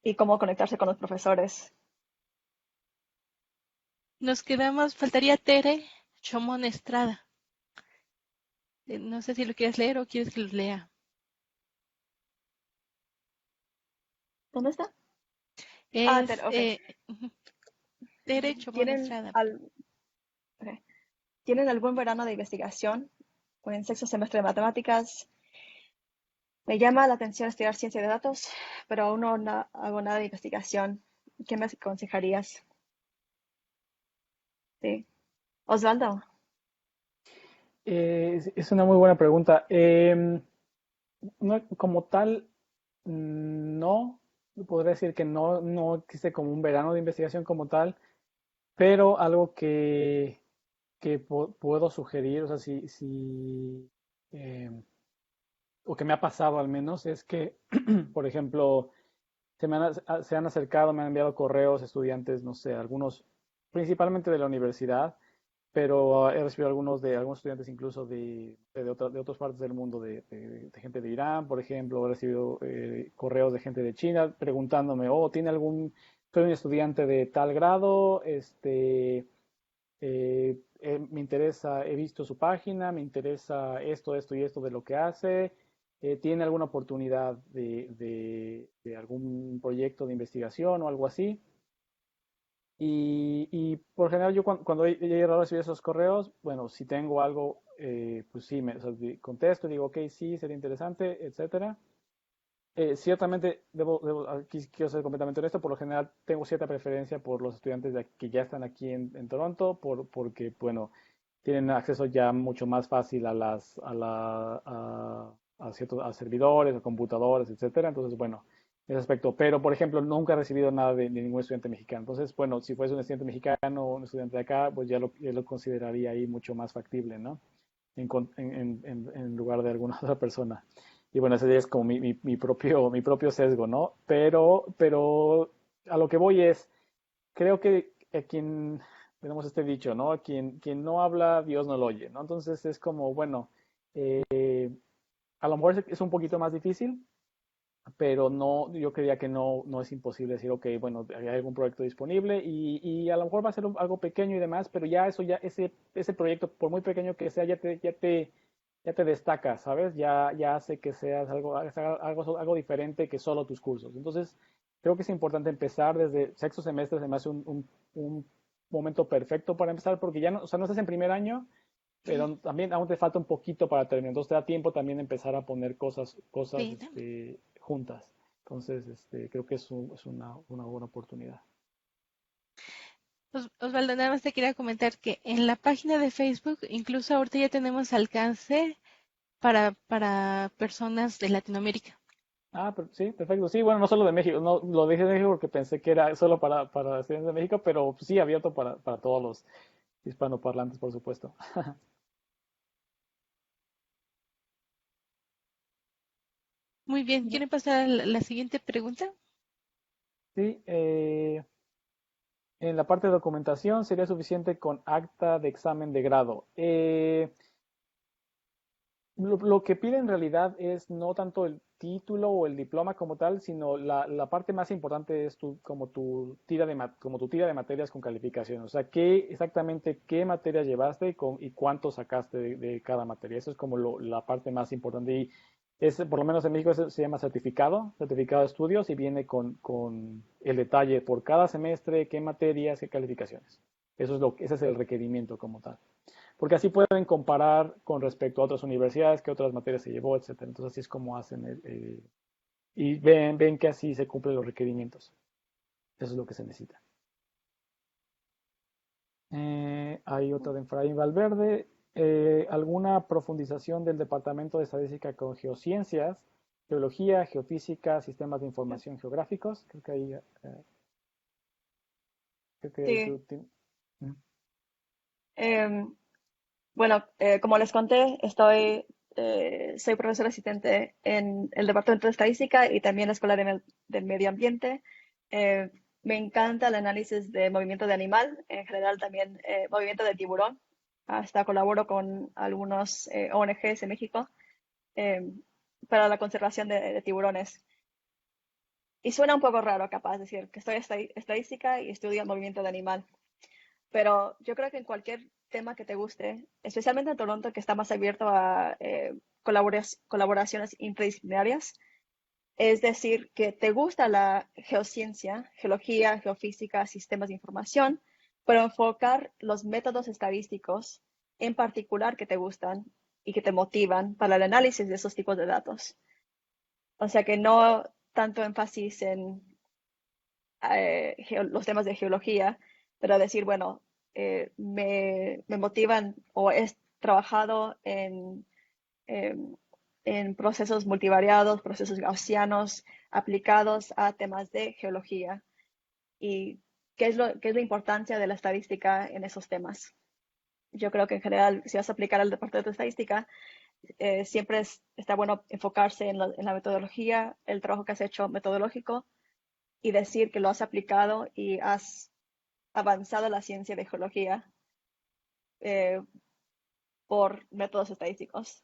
y cómo conectarse con los profesores. Faltaría Tere Chomón Estrada. No sé si lo quieres leer o quieres que lo lea. ¿Dónde está? Es Okay. Tere Chomón Estrada. Okay. ¿Tienen algún verano de investigación o en sexto semestre de matemáticas? Me llama la atención estudiar ciencia de datos, pero aún no hago nada de investigación. ¿Qué me aconsejarías? Sí. Osvaldo. Es una muy buena pregunta. Como tal, no, podría decir que no existe como un verano de investigación como tal, pero algo que puedo sugerir, o sea, eh, o que me ha pasado al menos, es que, por ejemplo, se han acercado, me han enviado correos estudiantes, no sé, algunos principalmente de la universidad, pero he recibido algunos de algunos estudiantes incluso de otras partes del mundo, de gente de Irán, por ejemplo. He recibido correos de gente de China preguntándome, oh, soy un estudiante de tal grado, me interesa, he visto su página, me interesa esto y esto de lo que hace. ¿Tiene alguna oportunidad de algún proyecto de investigación o algo así? Y por general yo cuando he llegado a recibir esos correos, bueno, si tengo algo, pues sí, o sea, contesto, digo, ok, sí, sería interesante, etcétera. Ciertamente, aquí quiero ser completamente honesto, por lo general tengo cierta preferencia por los estudiantes que ya están aquí en Toronto, porque, bueno, tienen acceso ya mucho más fácil a servidores, a computadores, etcétera. Entonces, bueno, ese aspecto. Pero, por ejemplo, nunca he recibido nada de ningún estudiante mexicano. Entonces, bueno, si fuese un estudiante mexicano o un estudiante de acá, pues ya lo consideraría ahí mucho más factible, ¿no? En lugar de alguna otra persona. Y bueno, ese es como mi propio sesgo, ¿no? Pero a lo que voy es, creo que a quien, tenemos este dicho, ¿no? Quien no habla, Dios no lo oye, ¿no? Entonces es como, bueno, a lo mejor es un poquito más difícil, pero no, yo creía que no es imposible decir, ok, bueno, hay algún proyecto disponible y a lo mejor va a ser algo pequeño y demás, pero ese proyecto, por muy pequeño que sea, ya te destaca, ¿sabes? Ya hace que seas algo diferente que solo tus cursos. Entonces, creo que es importante empezar desde sexto semestre, se me hace un momento perfecto para empezar, porque ya no, o sea, no estás en primer año, pero también aún te falta un poquito para terminar. Entonces te da tiempo también empezar a poner cosas Sí, también. juntas. Entonces, creo que es una buena oportunidad. Osvaldo, nada más te quería comentar que en la página de Facebook, incluso ahorita ya tenemos alcance para personas de Latinoamérica. Ah, sí, perfecto. Sí, bueno, no solo de México, no lo dije de México porque pensé que era solo para estudiantes de México, pero sí abierto para todos los hispanoparlantes, por supuesto. Muy bien, ¿quieren pasar a la siguiente pregunta? Sí, en la parte de documentación sería suficiente con acta de examen de grado. Lo que pide en realidad es no tanto el título o el diploma como tal, sino la parte más importante es como tu tira de materias con calificación. O sea, exactamente qué materia llevaste y cuánto sacaste de cada materia. Eso es como la parte más importante. Y por lo menos en México se llama certificado de estudios, y viene con el detalle por cada semestre, qué materias, qué calificaciones. Ese es el requerimiento como tal, porque así pueden comparar con respecto a otras universidades, qué otras materias se llevó, etcétera. Entonces así es como hacen y ven que así se cumplen los requerimientos. Eso es lo que se necesita. Hay otra de Efraín Valverde. ¿Alguna profundización del Departamento de Estadística con Geociencias, Geología, Geofísica, Sistemas de Información Geográficos? Creo que ahí... creo que Sí. ¿Mm? Bueno, como les conté, soy profesor asistente en el Departamento de Estadística y también la Escuela del Medio Ambiente. Eh, Me encanta el análisis de movimiento de animal, en general también movimiento de tiburón. Hasta colaboro con algunos ONGs en México eh, para la conservación de tiburones. Y suena un poco raro, capaz, decir que estoy estadística y estudio el movimiento de animal. Pero yo creo que en cualquier tema que te guste, especialmente en Toronto, que está más abierto a colaboraciones interdisciplinarias, es decir, que te gusta la geociencia, geología, geofísica, sistemas de información, pero enfocar los métodos estadísticos en particular que te gustan y que te motivan para el análisis de esos tipos de datos. O sea que no tanto énfasis en los temas de geología, pero decir, bueno, me motivan o he trabajado en procesos multivariados, procesos gaussianos aplicados a temas de geología y qué es la importancia de la estadística en esos temas. Yo creo que en general, si vas a aplicar al departamento de estadística, siempre está bueno enfocarse en la metodología, el trabajo que has hecho metodológico y decir que lo has aplicado y has avanzado la ciencia de geología eh, por métodos estadísticos.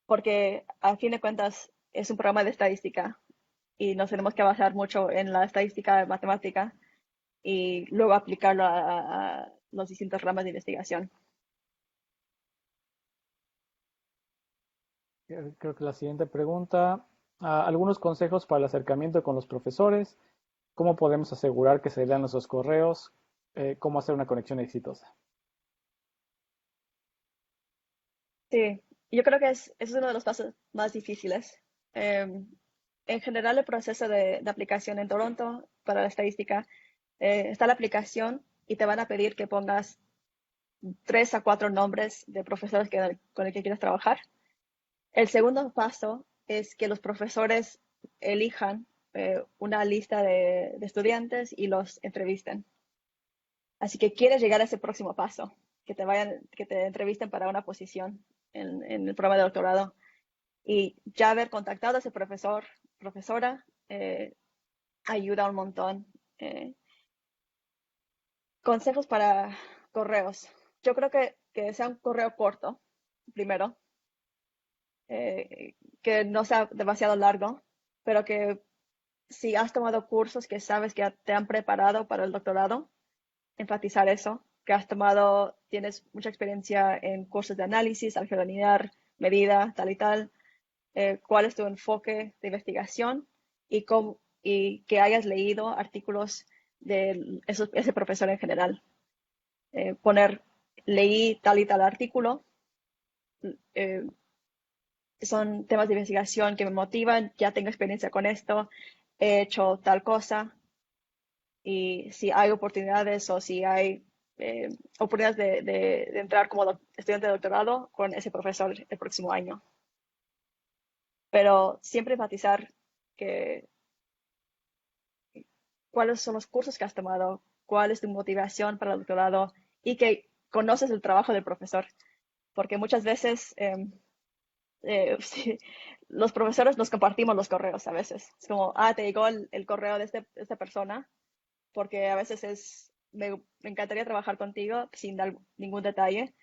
Porque a fin de cuentas es un programa de estadística y nos tenemos que basar mucho en la estadística matemática y luego aplicarlo a los distintos ramas de investigación. Creo que la siguiente pregunta, algunos consejos para el acercamiento con los profesores, cómo podemos asegurar que se lean nuestros correos, cómo hacer una conexión exitosa. Sí, yo creo que es uno de los pasos más difíciles. En general, el proceso de aplicación en Toronto para la estadística, está la aplicación y te van a pedir que pongas 3 a 4 nombres de profesores con el que quieres trabajar. El segundo paso es que los profesores elijan una lista de estudiantes y los entrevisten. Así que quieres llegar a ese próximo paso, que te entrevisten para una posición en el programa de doctorado y ya haber contactado a ese profesora, ayuda un montón. Consejos para correos. Yo creo que sea un correo corto, primero, que no sea demasiado largo, pero que si has tomado cursos que sabes que te han preparado para el doctorado, enfatizar eso, que tienes mucha experiencia en cursos de análisis, álgebra lineal, medida, tal y tal, cuál es tu enfoque de investigación y que hayas leído artículos de ese profesor en general. Leí tal y tal artículo, eh, son temas de investigación que me motivan, ya tengo experiencia con esto, he hecho tal cosa y si hay oportunidades o si hay oportunidades de entrar como estudiante de doctorado con ese profesor el próximo año. Pero siempre enfatizar que cuáles son los cursos que has tomado, cuál es tu motivación para el doctorado y que conoces el trabajo del profesor. Porque muchas veces sí, los profesores nos compartimos los correos a veces. Es como, te llegó el correo de esta persona, porque a veces me encantaría trabajar contigo sin dar ningún detalle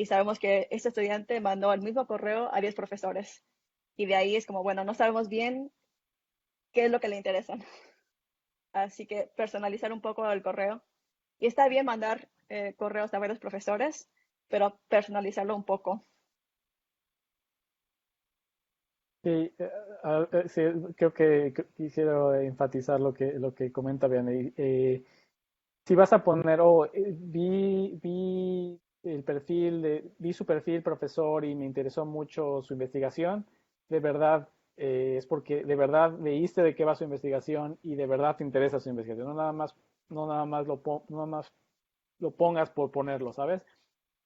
y sabemos que este estudiante mandó el mismo correo a 10 profesores. Y de ahí es como, bueno, no sabemos bien qué es lo que le interesa. Así que personalizar un poco el correo. Y está bien mandar correos a varios profesores, pero personalizarlo un poco. Sí, sí, creo que quisiera enfatizar lo que comenta Vianney. Si vas a poner, vi su perfil profesor y me interesó mucho su investigación, de verdad, es porque de verdad leíste de qué va su investigación y de verdad te interesa su investigación. No nada más no nada más lo pongas por ponerlo, ¿sabes?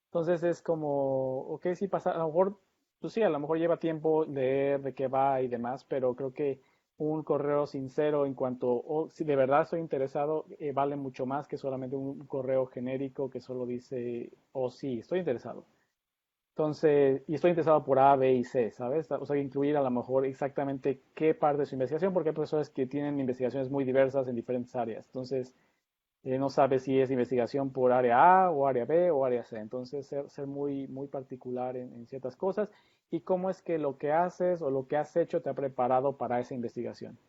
Entonces es como, ok, sí pasa, a lo mejor, pues sí, a lo mejor lleva tiempo leer de qué va y demás, pero creo que un correo sincero en cuanto, si de verdad estoy interesado, vale mucho más que solamente un correo genérico que solo dice, sí, estoy interesado. Entonces, y estoy interesado por A, B y C, ¿sabes? O sea, incluir a lo mejor exactamente qué parte de su investigación, porque hay profesores que tienen investigaciones muy diversas en diferentes áreas. Entonces, no sabe si es investigación por área A o área B o área C. Entonces, ser muy, muy particular en ciertas cosas y cómo es que lo que haces o lo que has hecho te ha preparado para esa investigación.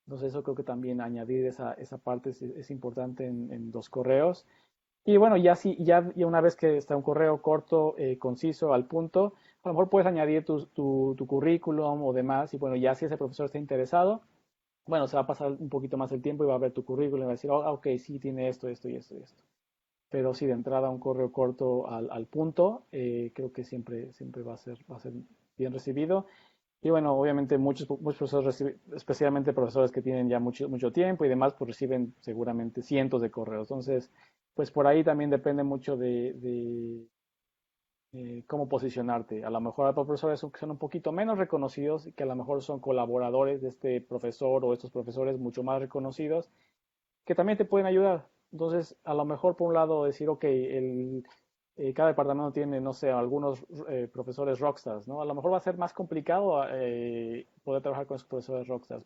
Entonces, eso creo que también añadir esa parte es importante en los correos. Y bueno, ya una vez que está un correo corto, conciso, al punto, a lo mejor puedes añadir tu currículum o demás. Y bueno, ya si ese profesor está interesado, bueno, se va a pasar un poquito más el tiempo y va a ver tu currículum y va a decir, ok, sí, tiene esto, esto y esto y esto. Pero sí, de entrada un correo corto al punto, creo que siempre va a ser bien recibido. Y bueno, obviamente muchos profesores especialmente profesores que tienen ya mucho tiempo y demás, pues reciben seguramente cientos de correos. Entonces, pues por ahí también depende mucho de cómo posicionarte. A lo mejor hay profesores que son un poquito menos reconocidos y que a lo mejor son colaboradores de este profesor o estos profesores mucho más reconocidos que también te pueden ayudar. Entonces, a lo mejor por un lado decir, ok, cada departamento tiene, no sé, algunos profesores rockstars, ¿no? A lo mejor va a ser más complicado poder trabajar con esos profesores rockstars,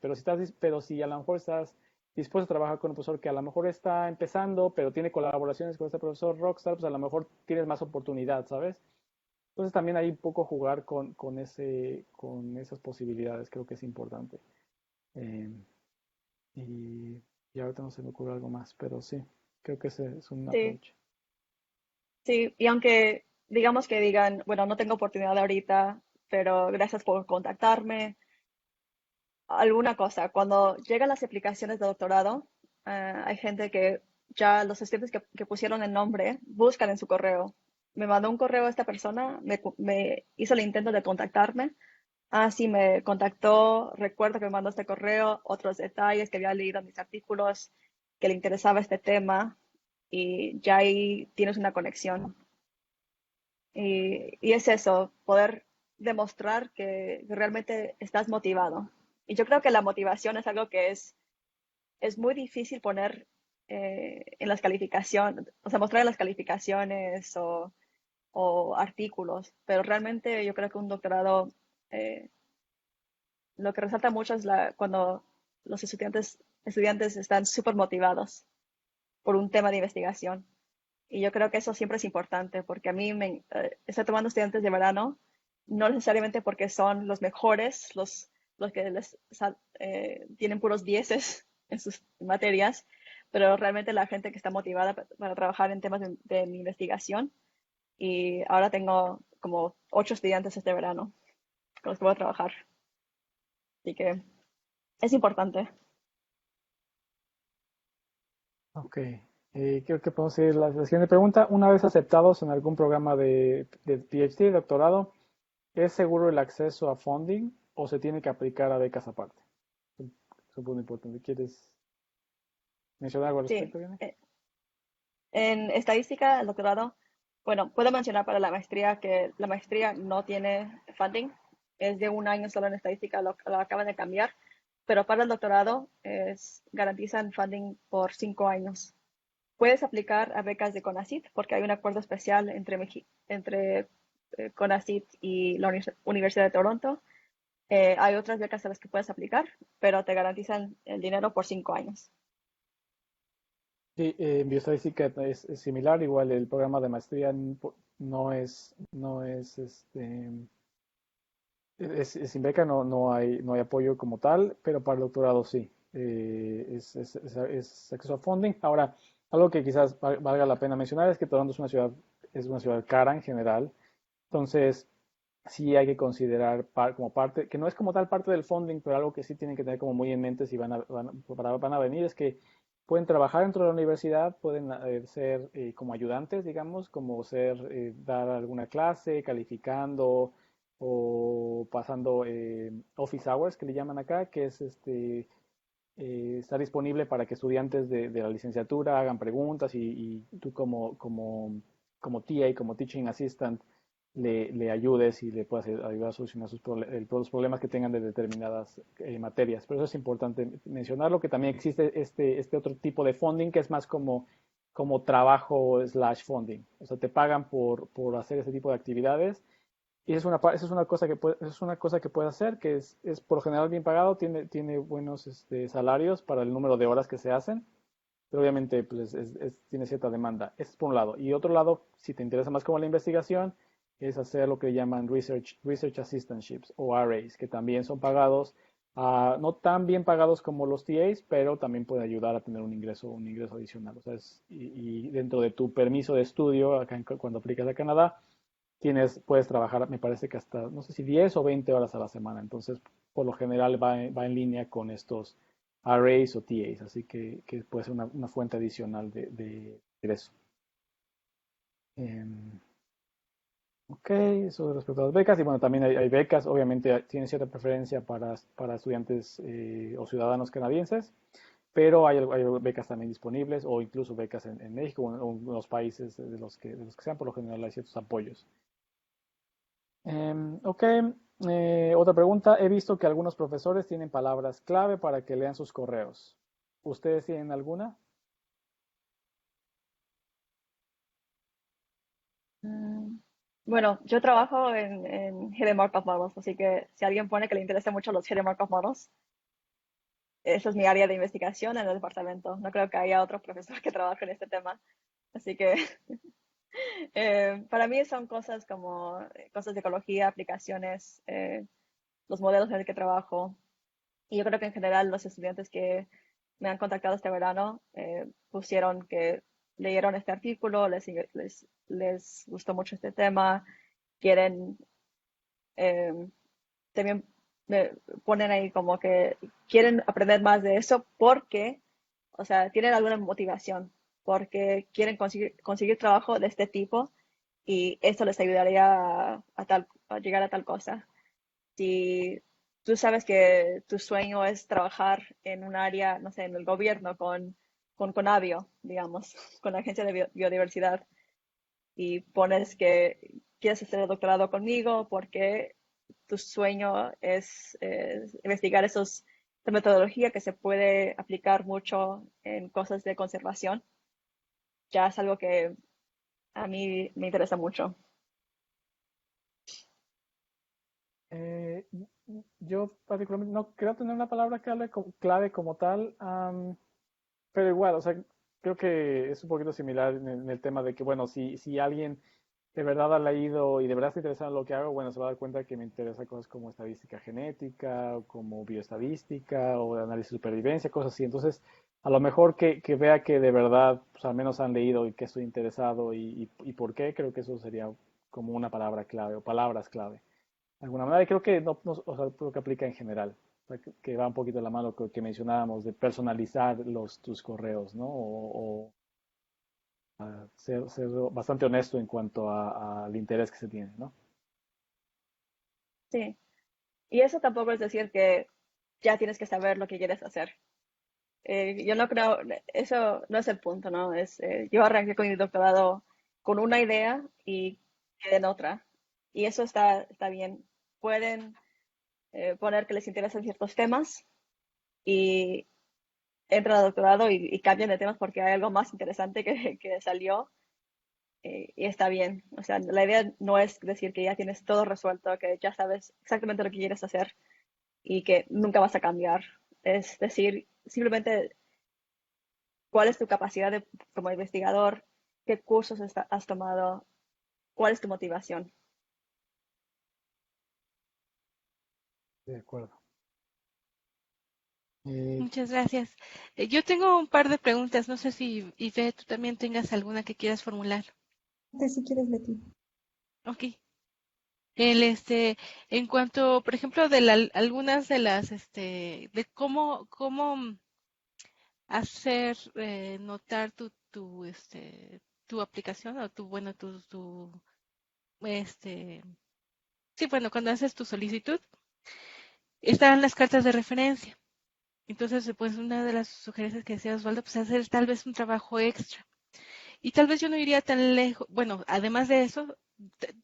pero si a lo mejor estás dispuesto a trabajar con un profesor que a lo mejor está empezando, pero tiene colaboraciones con este profesor rockstar, pues a lo mejor tienes más oportunidad, ¿sabes? Entonces también hay un poco jugar con esas posibilidades, creo que es importante. Eh, y, y ahorita no se me ocurre algo más, pero sí, creo que ese es un Sí, approach. sí. Y aunque digamos que digan, bueno, no tengo oportunidad ahorita, pero gracias por contactarme, alguna cosa. Cuando llegan las aplicaciones de doctorado, hay gente que ya los estudiantes que pusieron el nombre buscan en su correo. Me mandó un correo esta persona, me hizo el intento de contactarme. Ah, sí, me contactó, recuerdo que me mandó este correo, otros detalles, que había leído mis artículos, que le interesaba este tema y ya ahí tienes una conexión. Y es eso, poder demostrar que realmente estás motivado. Y yo creo que la motivación es algo que es muy difícil poner en las calificaciones, o sea, mostrar en las calificaciones o artículos, pero realmente yo creo que un doctorado, eh, lo que resalta mucho es cuando los estudiantes están súper motivados por un tema de investigación. Y yo creo que eso siempre es importante, porque a mí estoy tomando estudiantes de verano, no necesariamente porque son los mejores, los que tienen puros dieces en sus materias, pero realmente la gente que está motivada para trabajar en temas de mi investigación. Y ahora tengo como 8 estudiantes este verano con los que voy a trabajar. Así que es importante. Ok, creo que podemos seguir la siguiente pregunta. Una vez aceptados en algún programa de PhD, doctorado, ¿es seguro el acceso a funding o se tiene que aplicar a becas aparte? Es un punto importante. ¿Quieres mencionar algo al Sí. respecto, Vianney? En estadística, el doctorado, bueno, puedo mencionar para la maestría que la maestría no tiene funding, es de un año solo en estadística, lo acaban de cambiar, pero para el doctorado garantizan funding por 5 años. Puedes aplicar a becas de CONACYT porque hay un acuerdo especial entre CONACYT y la Universidad de Toronto. Hay otras becas a las que puedes aplicar, pero te garantizan el dinero por 5 años. Sí, en bioestadística es similar, igual el programa de maestría sin beca no hay apoyo como tal, pero para el doctorado sí. Es acceso a funding. Ahora, algo que quizás valga la pena mencionar es que Toronto es una ciudad cara en general. Entonces, sí hay que considerar como parte, que no es como tal parte del funding, pero algo que sí tienen que tener como muy en mente si van a venir, es que pueden trabajar dentro de la universidad, pueden ser como ayudantes, digamos, como dar alguna clase, calificando o pasando office hours, que le llaman acá, que es está disponible para que estudiantes de la licenciatura hagan preguntas y tú como TA, como Teaching Assistant, le ayudes y le puedas ayudar a solucionar los problemas que tengan de determinadas materias. Pero eso es importante mencionarlo, que también existe este otro tipo de funding que es más como trabajo slash funding. O sea, te pagan por hacer ese tipo de actividades y esa es una cosa es una cosa que puede hacer, que es por lo general bien pagado, tiene buenos salarios para el número de horas que se hacen, pero obviamente pues, tiene cierta demanda. Eso es por un lado. Y otro lado, si te interesa más como la investigación, es hacer lo que llaman Research Assistantships o RAs, que también son pagados, no tan bien pagados como los TAs, pero también puede ayudar a tener un ingreso adicional. O sea, y dentro de tu permiso de estudio, cuando aplicas a Canadá, puedes trabajar, me parece que hasta, no sé si 10 o 20 horas a la semana. Entonces, por lo general va en línea con estos RAs o TAs, así que puede ser una fuente adicional de ingreso. Ok, eso respecto a las becas. Y bueno, también hay becas, obviamente tienen cierta preferencia para estudiantes o ciudadanos canadienses, pero hay becas también disponibles o incluso becas en México o en los países de los que sean, por lo general hay ciertos apoyos. Ok, otra pregunta. He visto que algunos profesores tienen palabras clave para que lean sus correos. ¿Ustedes tienen alguna? Mm, Bueno, yo trabajo en Hidden Markov Models, así que si alguien pone que le interesa mucho los Hidden Markov Models, esa es mi área de investigación en el departamento. No creo que haya otro profesor que trabaje en este tema. Así que para mí son cosas como cosas de ecología, aplicaciones, los modelos en el que trabajo. Y yo creo que en general los estudiantes que me han contactado este verano pusieron que leyeron este artículo, les gustó mucho este tema, quieren, eh, también me ponen ahí como que quieren aprender más de eso porque, o sea, tienen alguna motivación, porque quieren conseguir trabajo de este tipo y esto les ayudaría a llegar a tal cosa. Si tú sabes que tu sueño es trabajar en un área, no sé, en el gobierno con Conavio, digamos, con la Agencia de Biodiversidad, y pones que quieres hacer el doctorado conmigo porque tu sueño es investigar esa metodología que se puede aplicar mucho en cosas de conservación, ya es algo que a mí me interesa mucho. Eh, yo particularmente no creo tener una palabra clave como tal, pero igual, o sea, creo que es un poquito similar en el tema de que, bueno, si alguien de verdad ha leído y de verdad está interesado en lo que hago, bueno, se va a dar cuenta que me interesa cosas como estadística genética, o como bioestadística, o de análisis de supervivencia, cosas así. Entonces, a lo mejor que vea que de verdad, pues al menos han leído y que estoy interesado y por qué, creo que eso sería como una palabra clave o palabras clave. De alguna manera, y creo que o sea, creo que aplica en general. O sea, que va un poquito de la mano que mencionábamos de personalizar tus correos, ¿no? O ser bastante honesto en cuanto al interés que se tiene, ¿no? Sí, y eso tampoco es decir que ya tienes que saber lo que quieres hacer. Yo no creo, eso no es el punto, ¿no? Yo arranqué con mi doctorado con una idea y quedé en otra. Y eso está bien. Pueden poner que les interesan ciertos temas y entran al doctorado y cambian de temas porque hay algo más interesante que salió y está bien. O sea, la idea no es decir que ya tienes todo resuelto, que ya sabes exactamente lo que quieres hacer y que nunca vas a cambiar. Es decir, simplemente cuál es tu capacidad como investigador, qué cursos has tomado, cuál es tu motivación. De acuerdo. Eh, Muchas gracias. Yo tengo un par de preguntas. No sé si, Ive, tú también tengas alguna que quieras formular. Si quieres, Leti. Ok. El, en cuanto, por ejemplo, algunas de las, de cómo hacer notar tu aplicación o bueno, este, sí, bueno, cuando haces tu solicitud, están las cartas de referencia. Entonces, pues una de las sugerencias que decía Osvaldo, pues hacer tal vez un trabajo extra. Y tal vez yo no iría tan lejos. Bueno, además de eso,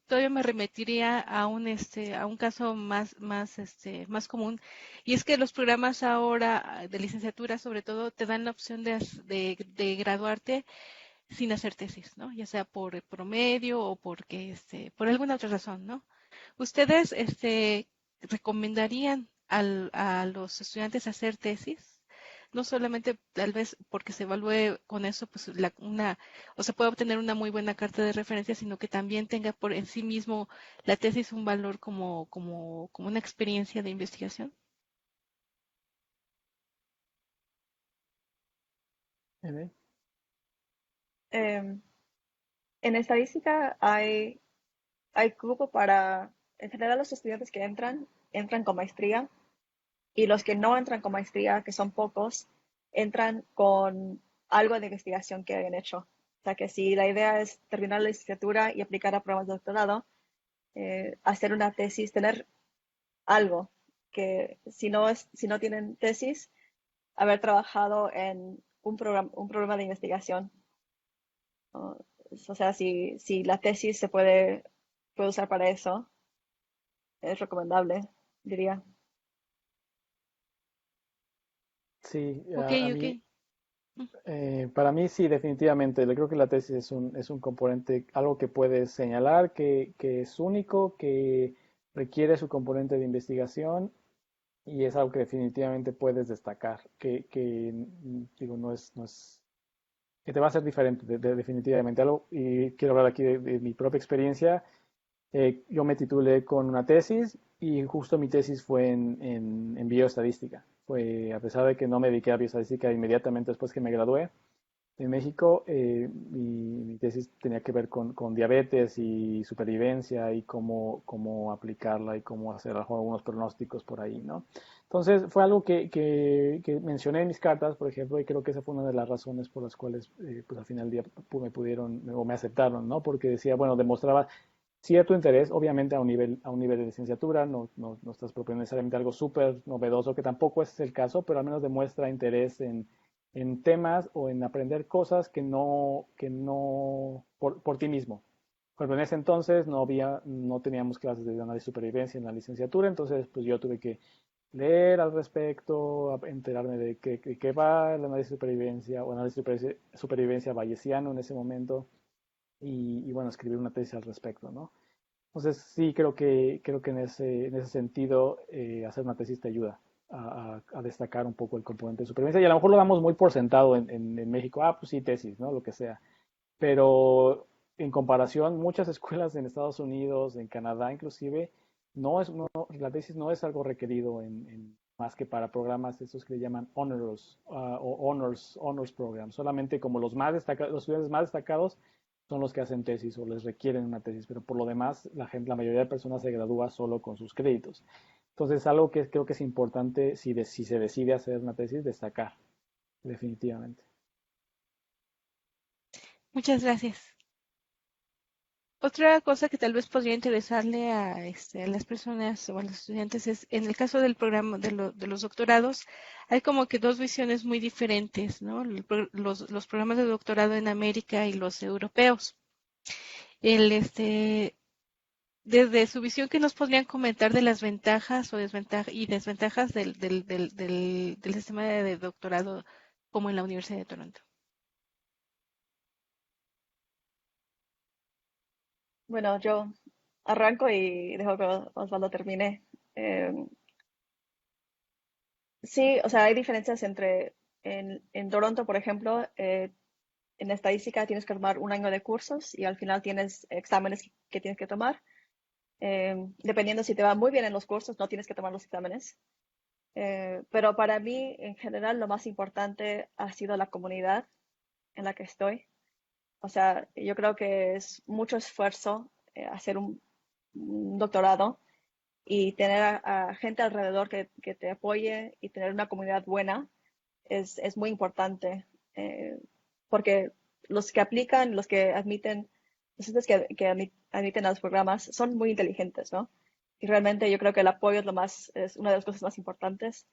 todavía me remitiría a un caso más común. Y es que los programas ahora de licenciatura, sobre todo, te dan la opción de graduarte sin hacer tesis, ¿no? Ya sea por promedio o porque, por alguna otra razón, ¿no? ¿Ustedes, recomendarían a los estudiantes hacer tesis? No solamente tal vez porque se evalúe con eso, pues o se puede obtener una muy buena carta de referencia, sino que también tenga por en sí mismo la tesis un valor como una experiencia de investigación. Eve. Eh, en estadística hay grupo en general los estudiantes que entran con maestría y los que no entran con maestría, que son pocos, entran con algo de investigación que hayan hecho. O sea que si la idea es terminar la licenciatura y aplicar a programas de doctorado, hacer una tesis, tener algo que si no tienen tesis, haber trabajado en un programa de investigación. ¿No? O sea, si la tesis puede usar para eso, es recomendable, diría. Sí, Ok, a ok. mí, para mí sí, definitivamente. Yo creo que la tesis es un componente, algo que puedes señalar, que es único, que requiere su componente de investigación y es algo que definitivamente puedes destacar, digo, no es, que te va a ser diferente, definitivamente algo. Y quiero hablar aquí de mi propia experiencia. Yo me titulé con una tesis y justo mi tesis fue en bioestadística. Fue, a pesar de que no me dediqué a bioestadística inmediatamente después que me gradué en México, mi tesis tenía que ver con diabetes y supervivencia y cómo aplicarla y cómo hacer algunos pronósticos por ahí, ¿no? Entonces fue algo que mencioné en mis cartas, por ejemplo, y creo que esa fue una de las razones por las cuales, pues al final del día me pudieron o me aceptaron, ¿no? Porque decía, bueno, demostraba cierto interés, obviamente a un nivel de licenciatura, no estás proponiendo necesariamente algo súper novedoso, que tampoco es el caso, pero al menos demuestra interés en temas o en aprender cosas que no por ti mismo. Por ejemplo, en ese entonces no teníamos clases de análisis de supervivencia en la licenciatura, entonces pues yo tuve que leer al respecto, enterarme de qué va el análisis de supervivencia o análisis de supervivencia bayesiano en ese momento y bueno, escribir una tesis al respecto, ¿no? Entonces sí creo que en ese sentido hacer una tesis te ayuda a destacar un poco el componente de supervivencia y a lo mejor lo damos muy por sentado en México, ah, pues sí, tesis, ¿no? Lo que sea. Pero en comparación, muchas escuelas en Estados Unidos, en Canadá inclusive, la tesis no es algo requerido más que para programas estos que le llaman honors o honors program. Solamente como los estudiantes más destacados son los que hacen tesis o les requieren una tesis, pero por lo demás la mayoría de personas se gradúa solo con sus créditos. Entonces, algo que creo que es importante si se decide hacer una tesis, destacar, definitivamente. Muchas gracias. Otra cosa que tal vez podría interesarle a las personas o a los estudiantes es, en el caso del programa de los doctorados, hay como que dos visiones muy diferentes, ¿no? Los programas de doctorado en América y los europeos. El, desde su visión, ¿qué nos podrían comentar de las ventajas o desventajas del sistema de doctorado como en la Universidad de Toronto? Bueno, yo arranco y dejo que Osvaldo termine. Eh, sí, o sea, hay diferencias en Toronto, por ejemplo, en estadística tienes que tomar un año de cursos y al final tienes exámenes que tienes que tomar. Dependiendo si te va muy bien en los cursos, no tienes que tomar los exámenes. Pero para mí, en general, lo más importante ha sido la comunidad en la que estoy. O sea, yo creo que es mucho esfuerzo hacer un doctorado y tener a gente alrededor que te apoye y tener una comunidad buena es muy importante. Porque los que aplican, los que admiten, los estudiantes que admiten a los programas son muy inteligentes, ¿no? Y realmente yo creo que el apoyo es una de las cosas más importantes.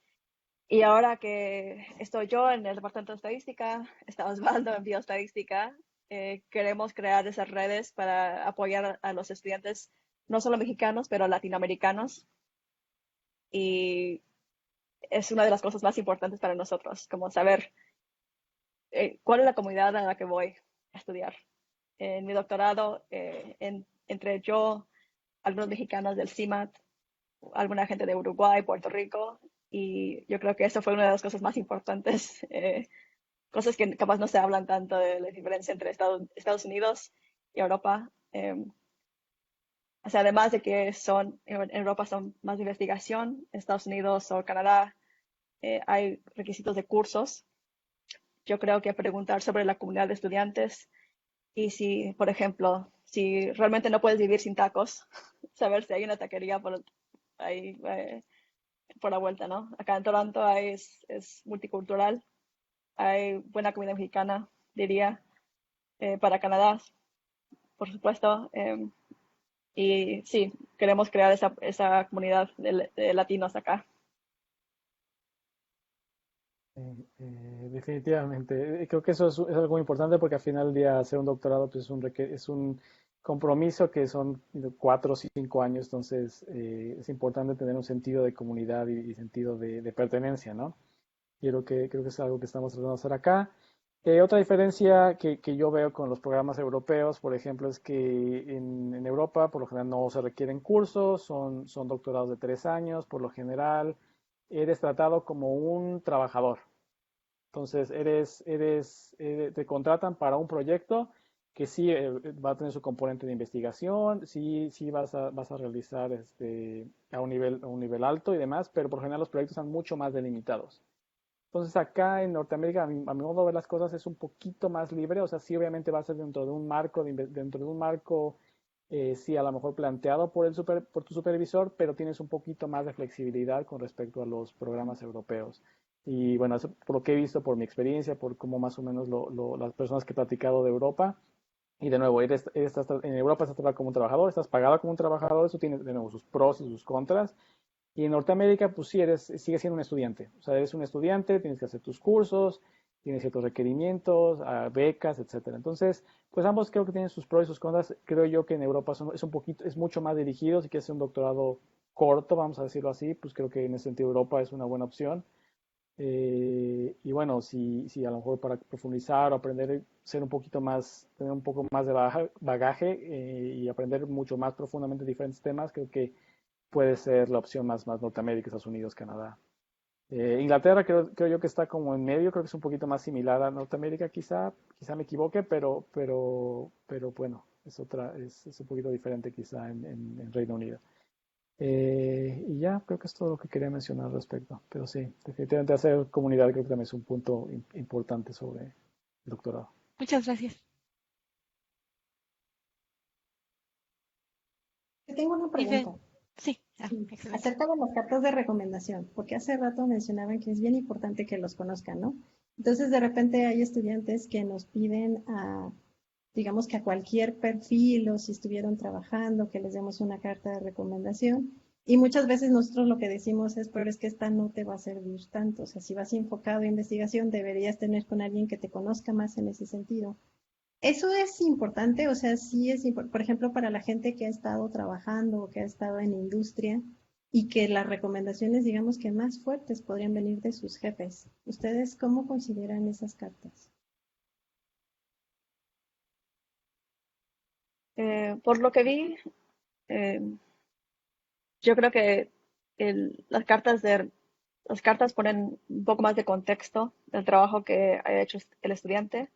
Y ahora que estoy yo en el departamento de estadística, está Osvaldo en bioestadística, queremos crear esas redes para apoyar a los estudiantes, no solo mexicanos, pero latinoamericanos. Y es una de las cosas más importantes para nosotros, como saber cuál es la comunidad a la que voy a estudiar. En mi doctorado, entre yo, algunos mexicanos del CIMAT, alguna gente de Uruguay, Puerto Rico, y yo creo que eso fue una de las cosas más importantes, cosas que capaz no se hablan tanto de la diferencia entre Estados Unidos y Europa. O sea, además de que en Europa son más de investigación, en Estados Unidos o Canadá hay requisitos de cursos. Yo creo que preguntar sobre la comunidad de estudiantes y si, por ejemplo, si realmente no puedes vivir sin tacos, saber si hay una taquería ahí por la vuelta, ¿no? Acá en Toronto es multicultural, hay buena comida mexicana, diría, para Canadá, por supuesto. Y sí, queremos crear esa comunidad de latinos acá. Definitivamente. Creo que eso es algo muy importante porque al final del día hacer un doctorado pues, es un compromiso que son 4 o 5 años, entonces es importante tener un sentido de comunidad y sentido de pertenencia, ¿no? Y creo que es algo que estamos tratando de hacer acá. Otra diferencia que yo veo con los programas europeos, por ejemplo, es que en Europa por lo general no se requieren cursos, son doctorados de 3 años, por lo general eres tratado como un trabajador. Entonces, te contratan para un proyecto que sí va a tener su componente de investigación, sí vas a realizar a un nivel alto y demás, pero por lo general los proyectos son mucho más delimitados. Entonces, acá en Norteamérica, a mi modo de ver las cosas, es un poquito más libre, o sea, sí obviamente va a ser dentro de un marco, sí a lo mejor planteado por tu supervisor, pero tienes un poquito más de flexibilidad con respecto a los programas europeos. Y bueno, eso por lo que he visto, por mi experiencia, por cómo más o menos las personas que he platicado de Europa, y de nuevo, en Europa estás tratado como un trabajador, estás pagado como un trabajador, eso tiene de nuevo sus pros y sus contras. Y en Norteamérica, pues sí, sigues siendo un estudiante. O sea, eres un estudiante, tienes que hacer tus cursos, tienes ciertos requerimientos, becas, etcétera. Entonces, pues ambos creo que tienen sus pros y sus contras. Creo yo que en Europa es mucho más dirigido. Si quieres hacer un doctorado corto, vamos a decirlo así, pues creo que en ese sentido Europa es una buena opción. Y bueno, si a lo mejor para profundizar o aprender, tener un poco más de bagaje y aprender mucho más profundamente diferentes temas, creo que puede ser la opción más Norteamérica, Estados Unidos, Canadá. Inglaterra creo yo que está como en medio, creo que es un poquito más similar a Norteamérica, quizá me equivoque, pero bueno, es un poquito diferente quizá en Reino Unido. Y ya, creo que es todo lo que quería mencionar al respecto. Pero sí, definitivamente hacer comunidad creo que también es un punto importante sobre el doctorado. Muchas gracias. Yo tengo una Dice, pregunta. sí, Sí, excelente. acerca de las cartas de recomendación, porque hace rato mencionaban que es bien importante que los conozcan, ¿no? Entonces, de repente hay estudiantes que nos piden digamos que a cualquier perfil o si estuvieron trabajando, que les demos una carta de recomendación. Y muchas veces nosotros lo que decimos es, pero es que esta no te va a servir tanto. O sea, si vas enfocado a investigación, deberías tener con alguien que te conozca más en ese sentido. Eso es importante, o sea, sí es importante, por ejemplo, para la gente que ha estado trabajando o que ha estado en industria y que las recomendaciones, digamos que más fuertes podrían venir de sus jefes. ¿Ustedes cómo consideran esas cartas? Por lo que vi, eh, yo creo que las cartas ponen un poco más de contexto del trabajo que ha hecho el estudiante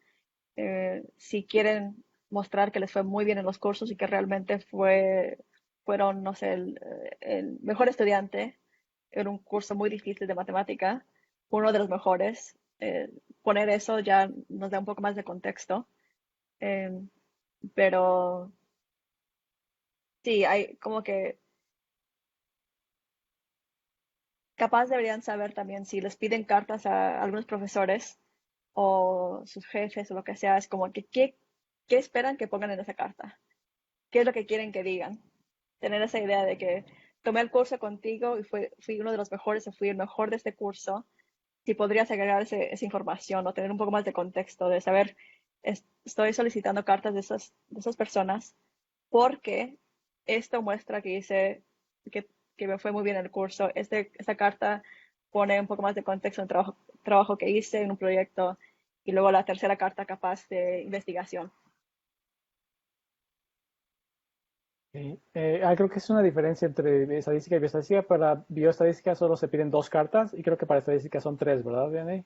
si quieren mostrar que les fue muy bien en los cursos y que realmente fueron, no sé, el mejor estudiante en un curso muy difícil de matemática, uno de los mejores, poner eso ya nos da un poco más de contexto. Eh, pero sí, hay como que capaz deberían saber también si les piden cartas a algunos profesores o sus jefes o lo que sea, es como que qué esperan que pongan en esa carta, qué es lo que quieren que digan. Tener esa idea de que tomé el curso contigo y fui uno de los mejores o fui el mejor de este curso, si podrías agregar esa información o tener un poco más de contexto, de saber, estoy solicitando cartas de esas personas porque esto muestra que que me fue muy bien el curso. Esta carta pone un poco más de contexto en el trabajo que hice en un proyecto y luego la tercera carta capaz de investigación. Sí. Creo que es una diferencia entre estadística y bioestadística. Para bioestadística solo se piden 2 cartas y creo que para estadística son 3, ¿verdad, Vianney?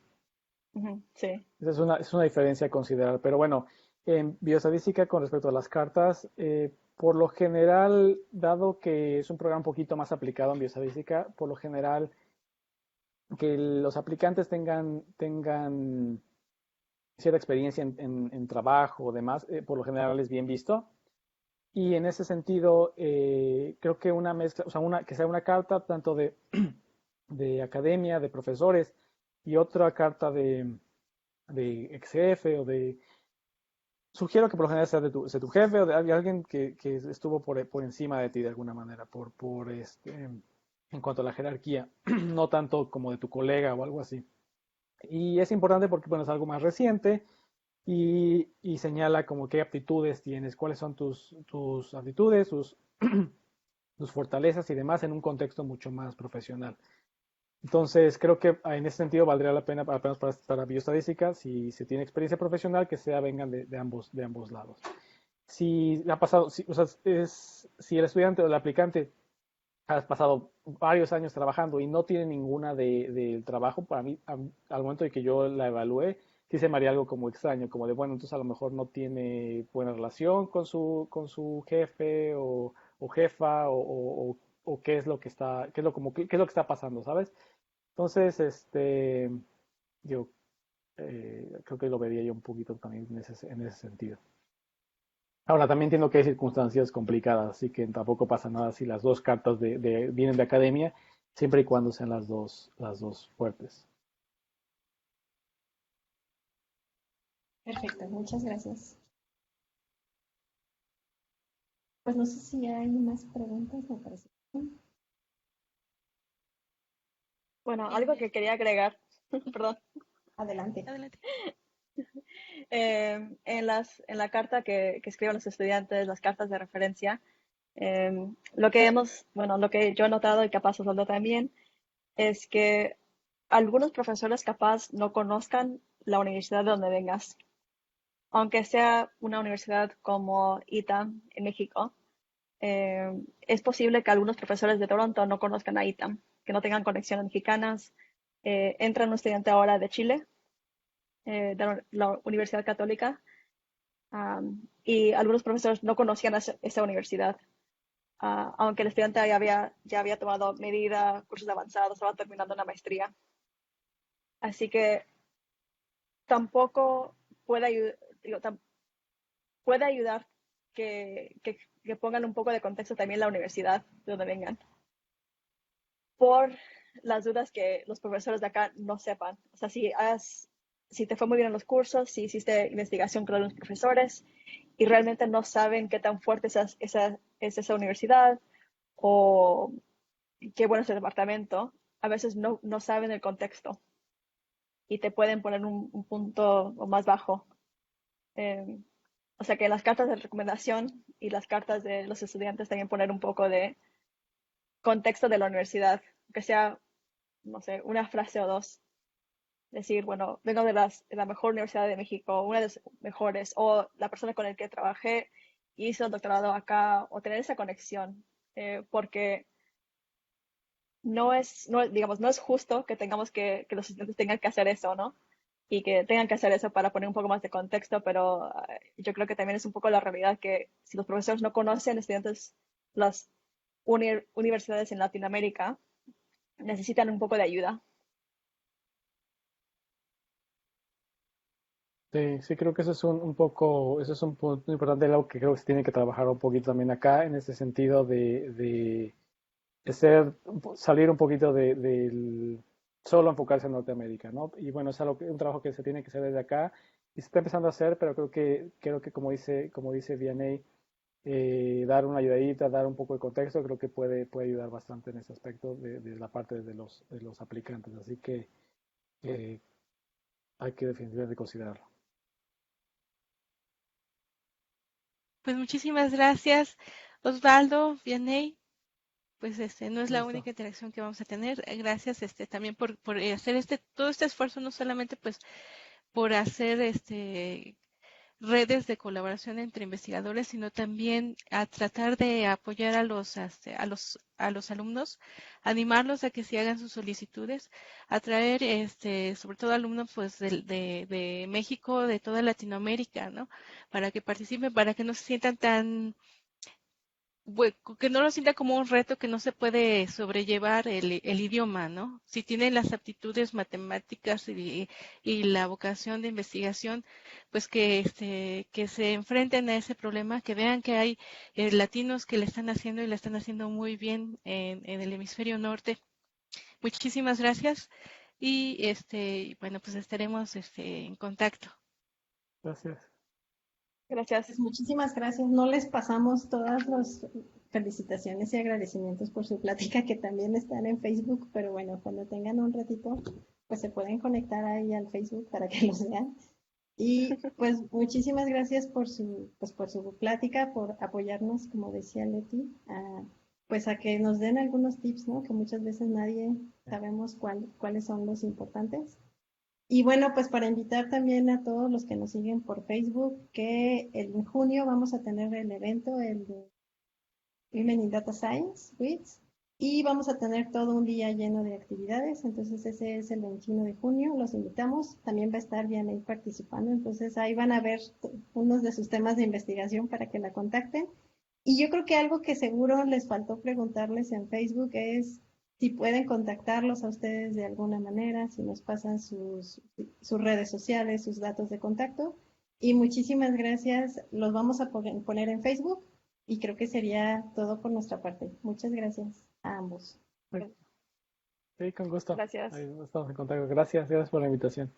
Ujú, sí. Esa es una diferencia a considerar. Pero bueno, en bioestadística con respecto a las cartas, por lo general, dado que es un programa un poquito más aplicado en bioestadística, por lo general que los aplicantes tengan cierta experiencia en trabajo o demás, por lo general es bien visto. Y en ese sentido, creo que una mezcla, o sea, que sea una carta tanto de academia, de profesores, y otra carta de ex jefe o de... Sugiero que por lo general sea tu jefe o de alguien que estuvo por encima de ti de alguna manera, en cuanto a la jerarquía, no tanto como de tu colega o algo así. Y es importante porque, bueno, es algo más reciente y señala como qué aptitudes tienes, cuáles son tus aptitudes, tus fortalezas y demás en un contexto mucho más profesional. Entonces, creo que en ese sentido valdría la pena, apenas para bioestadística, si se tiene experiencia profesional, que vengan de ambos lados. Si ha pasado, o sea, si el estudiante o el aplicante ha pasado varios años trabajando y no tiene ninguna del trabajo, para mí, al momento de que yo la evalué, sí se me haría algo como extraño, como de, bueno, entonces a lo mejor no tiene buena relación con su jefe o jefa o qué es lo que está, qué es lo que está pasando, ¿sabes? Entonces, yo creo que lo vería yo un poquito también en ese sentido. Ahora, también entiendo que hay circunstancias complicadas, así que tampoco pasa nada si las 2 cartas vienen de academia, siempre y cuando sean las dos fuertes. Perfecto, muchas gracias. Pues no sé si hay más preguntas, me parece. Bueno, Bien, algo que quería agregar, perdón, Adelante. adelante. en la carta que escriben los estudiantes, las cartas de referencia, lo que yo he notado y capaz Osvaldo también, es que algunos profesores capaz no conozcan la universidad de donde vengas, aunque sea una universidad como ITAM en México. Es posible que algunos profesores de Toronto no conozcan a ITAM, que no tengan conexiones mexicanas. Entra un estudiante ahora de Chile, de la Universidad Católica, y algunos profesores no conocían esa universidad. Aunque el estudiante ya había tomado medida, cursos avanzados, estaba terminando una maestría. Así que tampoco puede, puede ayudar que pongan un poco de contexto también la universidad de donde vengan, por las dudas que los profesores de acá no sepan. O sea, si te fue muy bien en los cursos, si hiciste investigación con los profesores y realmente no saben qué tan fuerte es esa universidad o qué bueno es el departamento, a veces no saben el contexto y te pueden poner un punto más bajo. Eh, o sea que las cartas de recomendación y las cartas de los estudiantes también poner un poco de contexto de la universidad, que sea, no sé, una frase o dos. Decir, bueno, vengo de la mejor universidad de México, una de las mejores, o la persona con la que trabajé hizo el doctorado acá, o tener esa conexión, porque digamos, no es justo que que los estudiantes tengan que hacer eso, ¿no? y que tengan que hacer eso para poner un poco más de contexto, pero yo creo que también es un poco la realidad que si los profesores no conocen estudiantes, las universidades en Latinoamérica necesitan un poco de ayuda. Sí, sí, creo que eso es un poco, eso es un punto importante, algo que creo que se tiene que trabajar un poquito también acá, en ese sentido de ser, salir un poquito del solo enfocarse en Norteamérica, ¿no? Y bueno, es algo un trabajo que se tiene que hacer desde acá y se está empezando a hacer, pero creo que como dice Vianney, dar una ayudadita, dar un poco de contexto, creo que puede ayudar bastante en ese aspecto de la parte de los aplicantes. Así que eh, hay que definitivamente considerarlo. Pues muchísimas gracias, Osvaldo, Vianey. Pues no es la Listo. única interacción que vamos a tener. Gracias también por hacer todo este esfuerzo, no solamente pues por hacer redes de colaboración entre investigadores, sino también a tratar de apoyar a los alumnos, animarlos a que se hagan sus solicitudes, atraer sobre todo alumnos pues de México, de toda Latinoamérica, ¿no? Para que participen, para que no se sientan que no lo sienta como un reto que no se puede sobrellevar el idioma, ¿no? Si tienen las aptitudes matemáticas y la vocación de investigación, pues que se enfrenten a ese problema, que vean que hay latinos que le están haciendo y le están haciendo muy bien en el hemisferio norte. Muchísimas gracias y bueno, pues estaremos en contacto. Gracias. Gracias. Pues muchísimas gracias. No les pasamos todas las felicitaciones y agradecimientos por su plática que también están en Facebook, pero bueno, cuando tengan un ratito, pues se pueden conectar ahí al Facebook para que los vean. Y pues muchísimas gracias por su plática, por apoyarnos, como decía Leti, pues a que nos den algunos tips, ¿no? Que muchas veces nadie sabemos cuáles son los importantes. Y bueno, pues para invitar también a todos los que nos siguen por Facebook, que en junio vamos a tener el evento, el de Women in Data Science Weeks, y vamos a tener todo un día lleno de actividades. Entonces ese es el 21 de junio, los invitamos. También va a estar Vianey participando, entonces ahí van a ver unos de sus temas de investigación para que la contacten. Y yo creo que algo que seguro les faltó preguntarles en Facebook es si pueden contactarlos a ustedes de alguna manera, si nos pasan sus redes sociales, sus datos de contacto. Y muchísimas gracias. Los vamos a poner en Facebook y creo que sería todo por nuestra parte. Muchas gracias a ambos. Sí, con gusto. Gracias. Ahí estamos en contacto. Gracias por la invitación.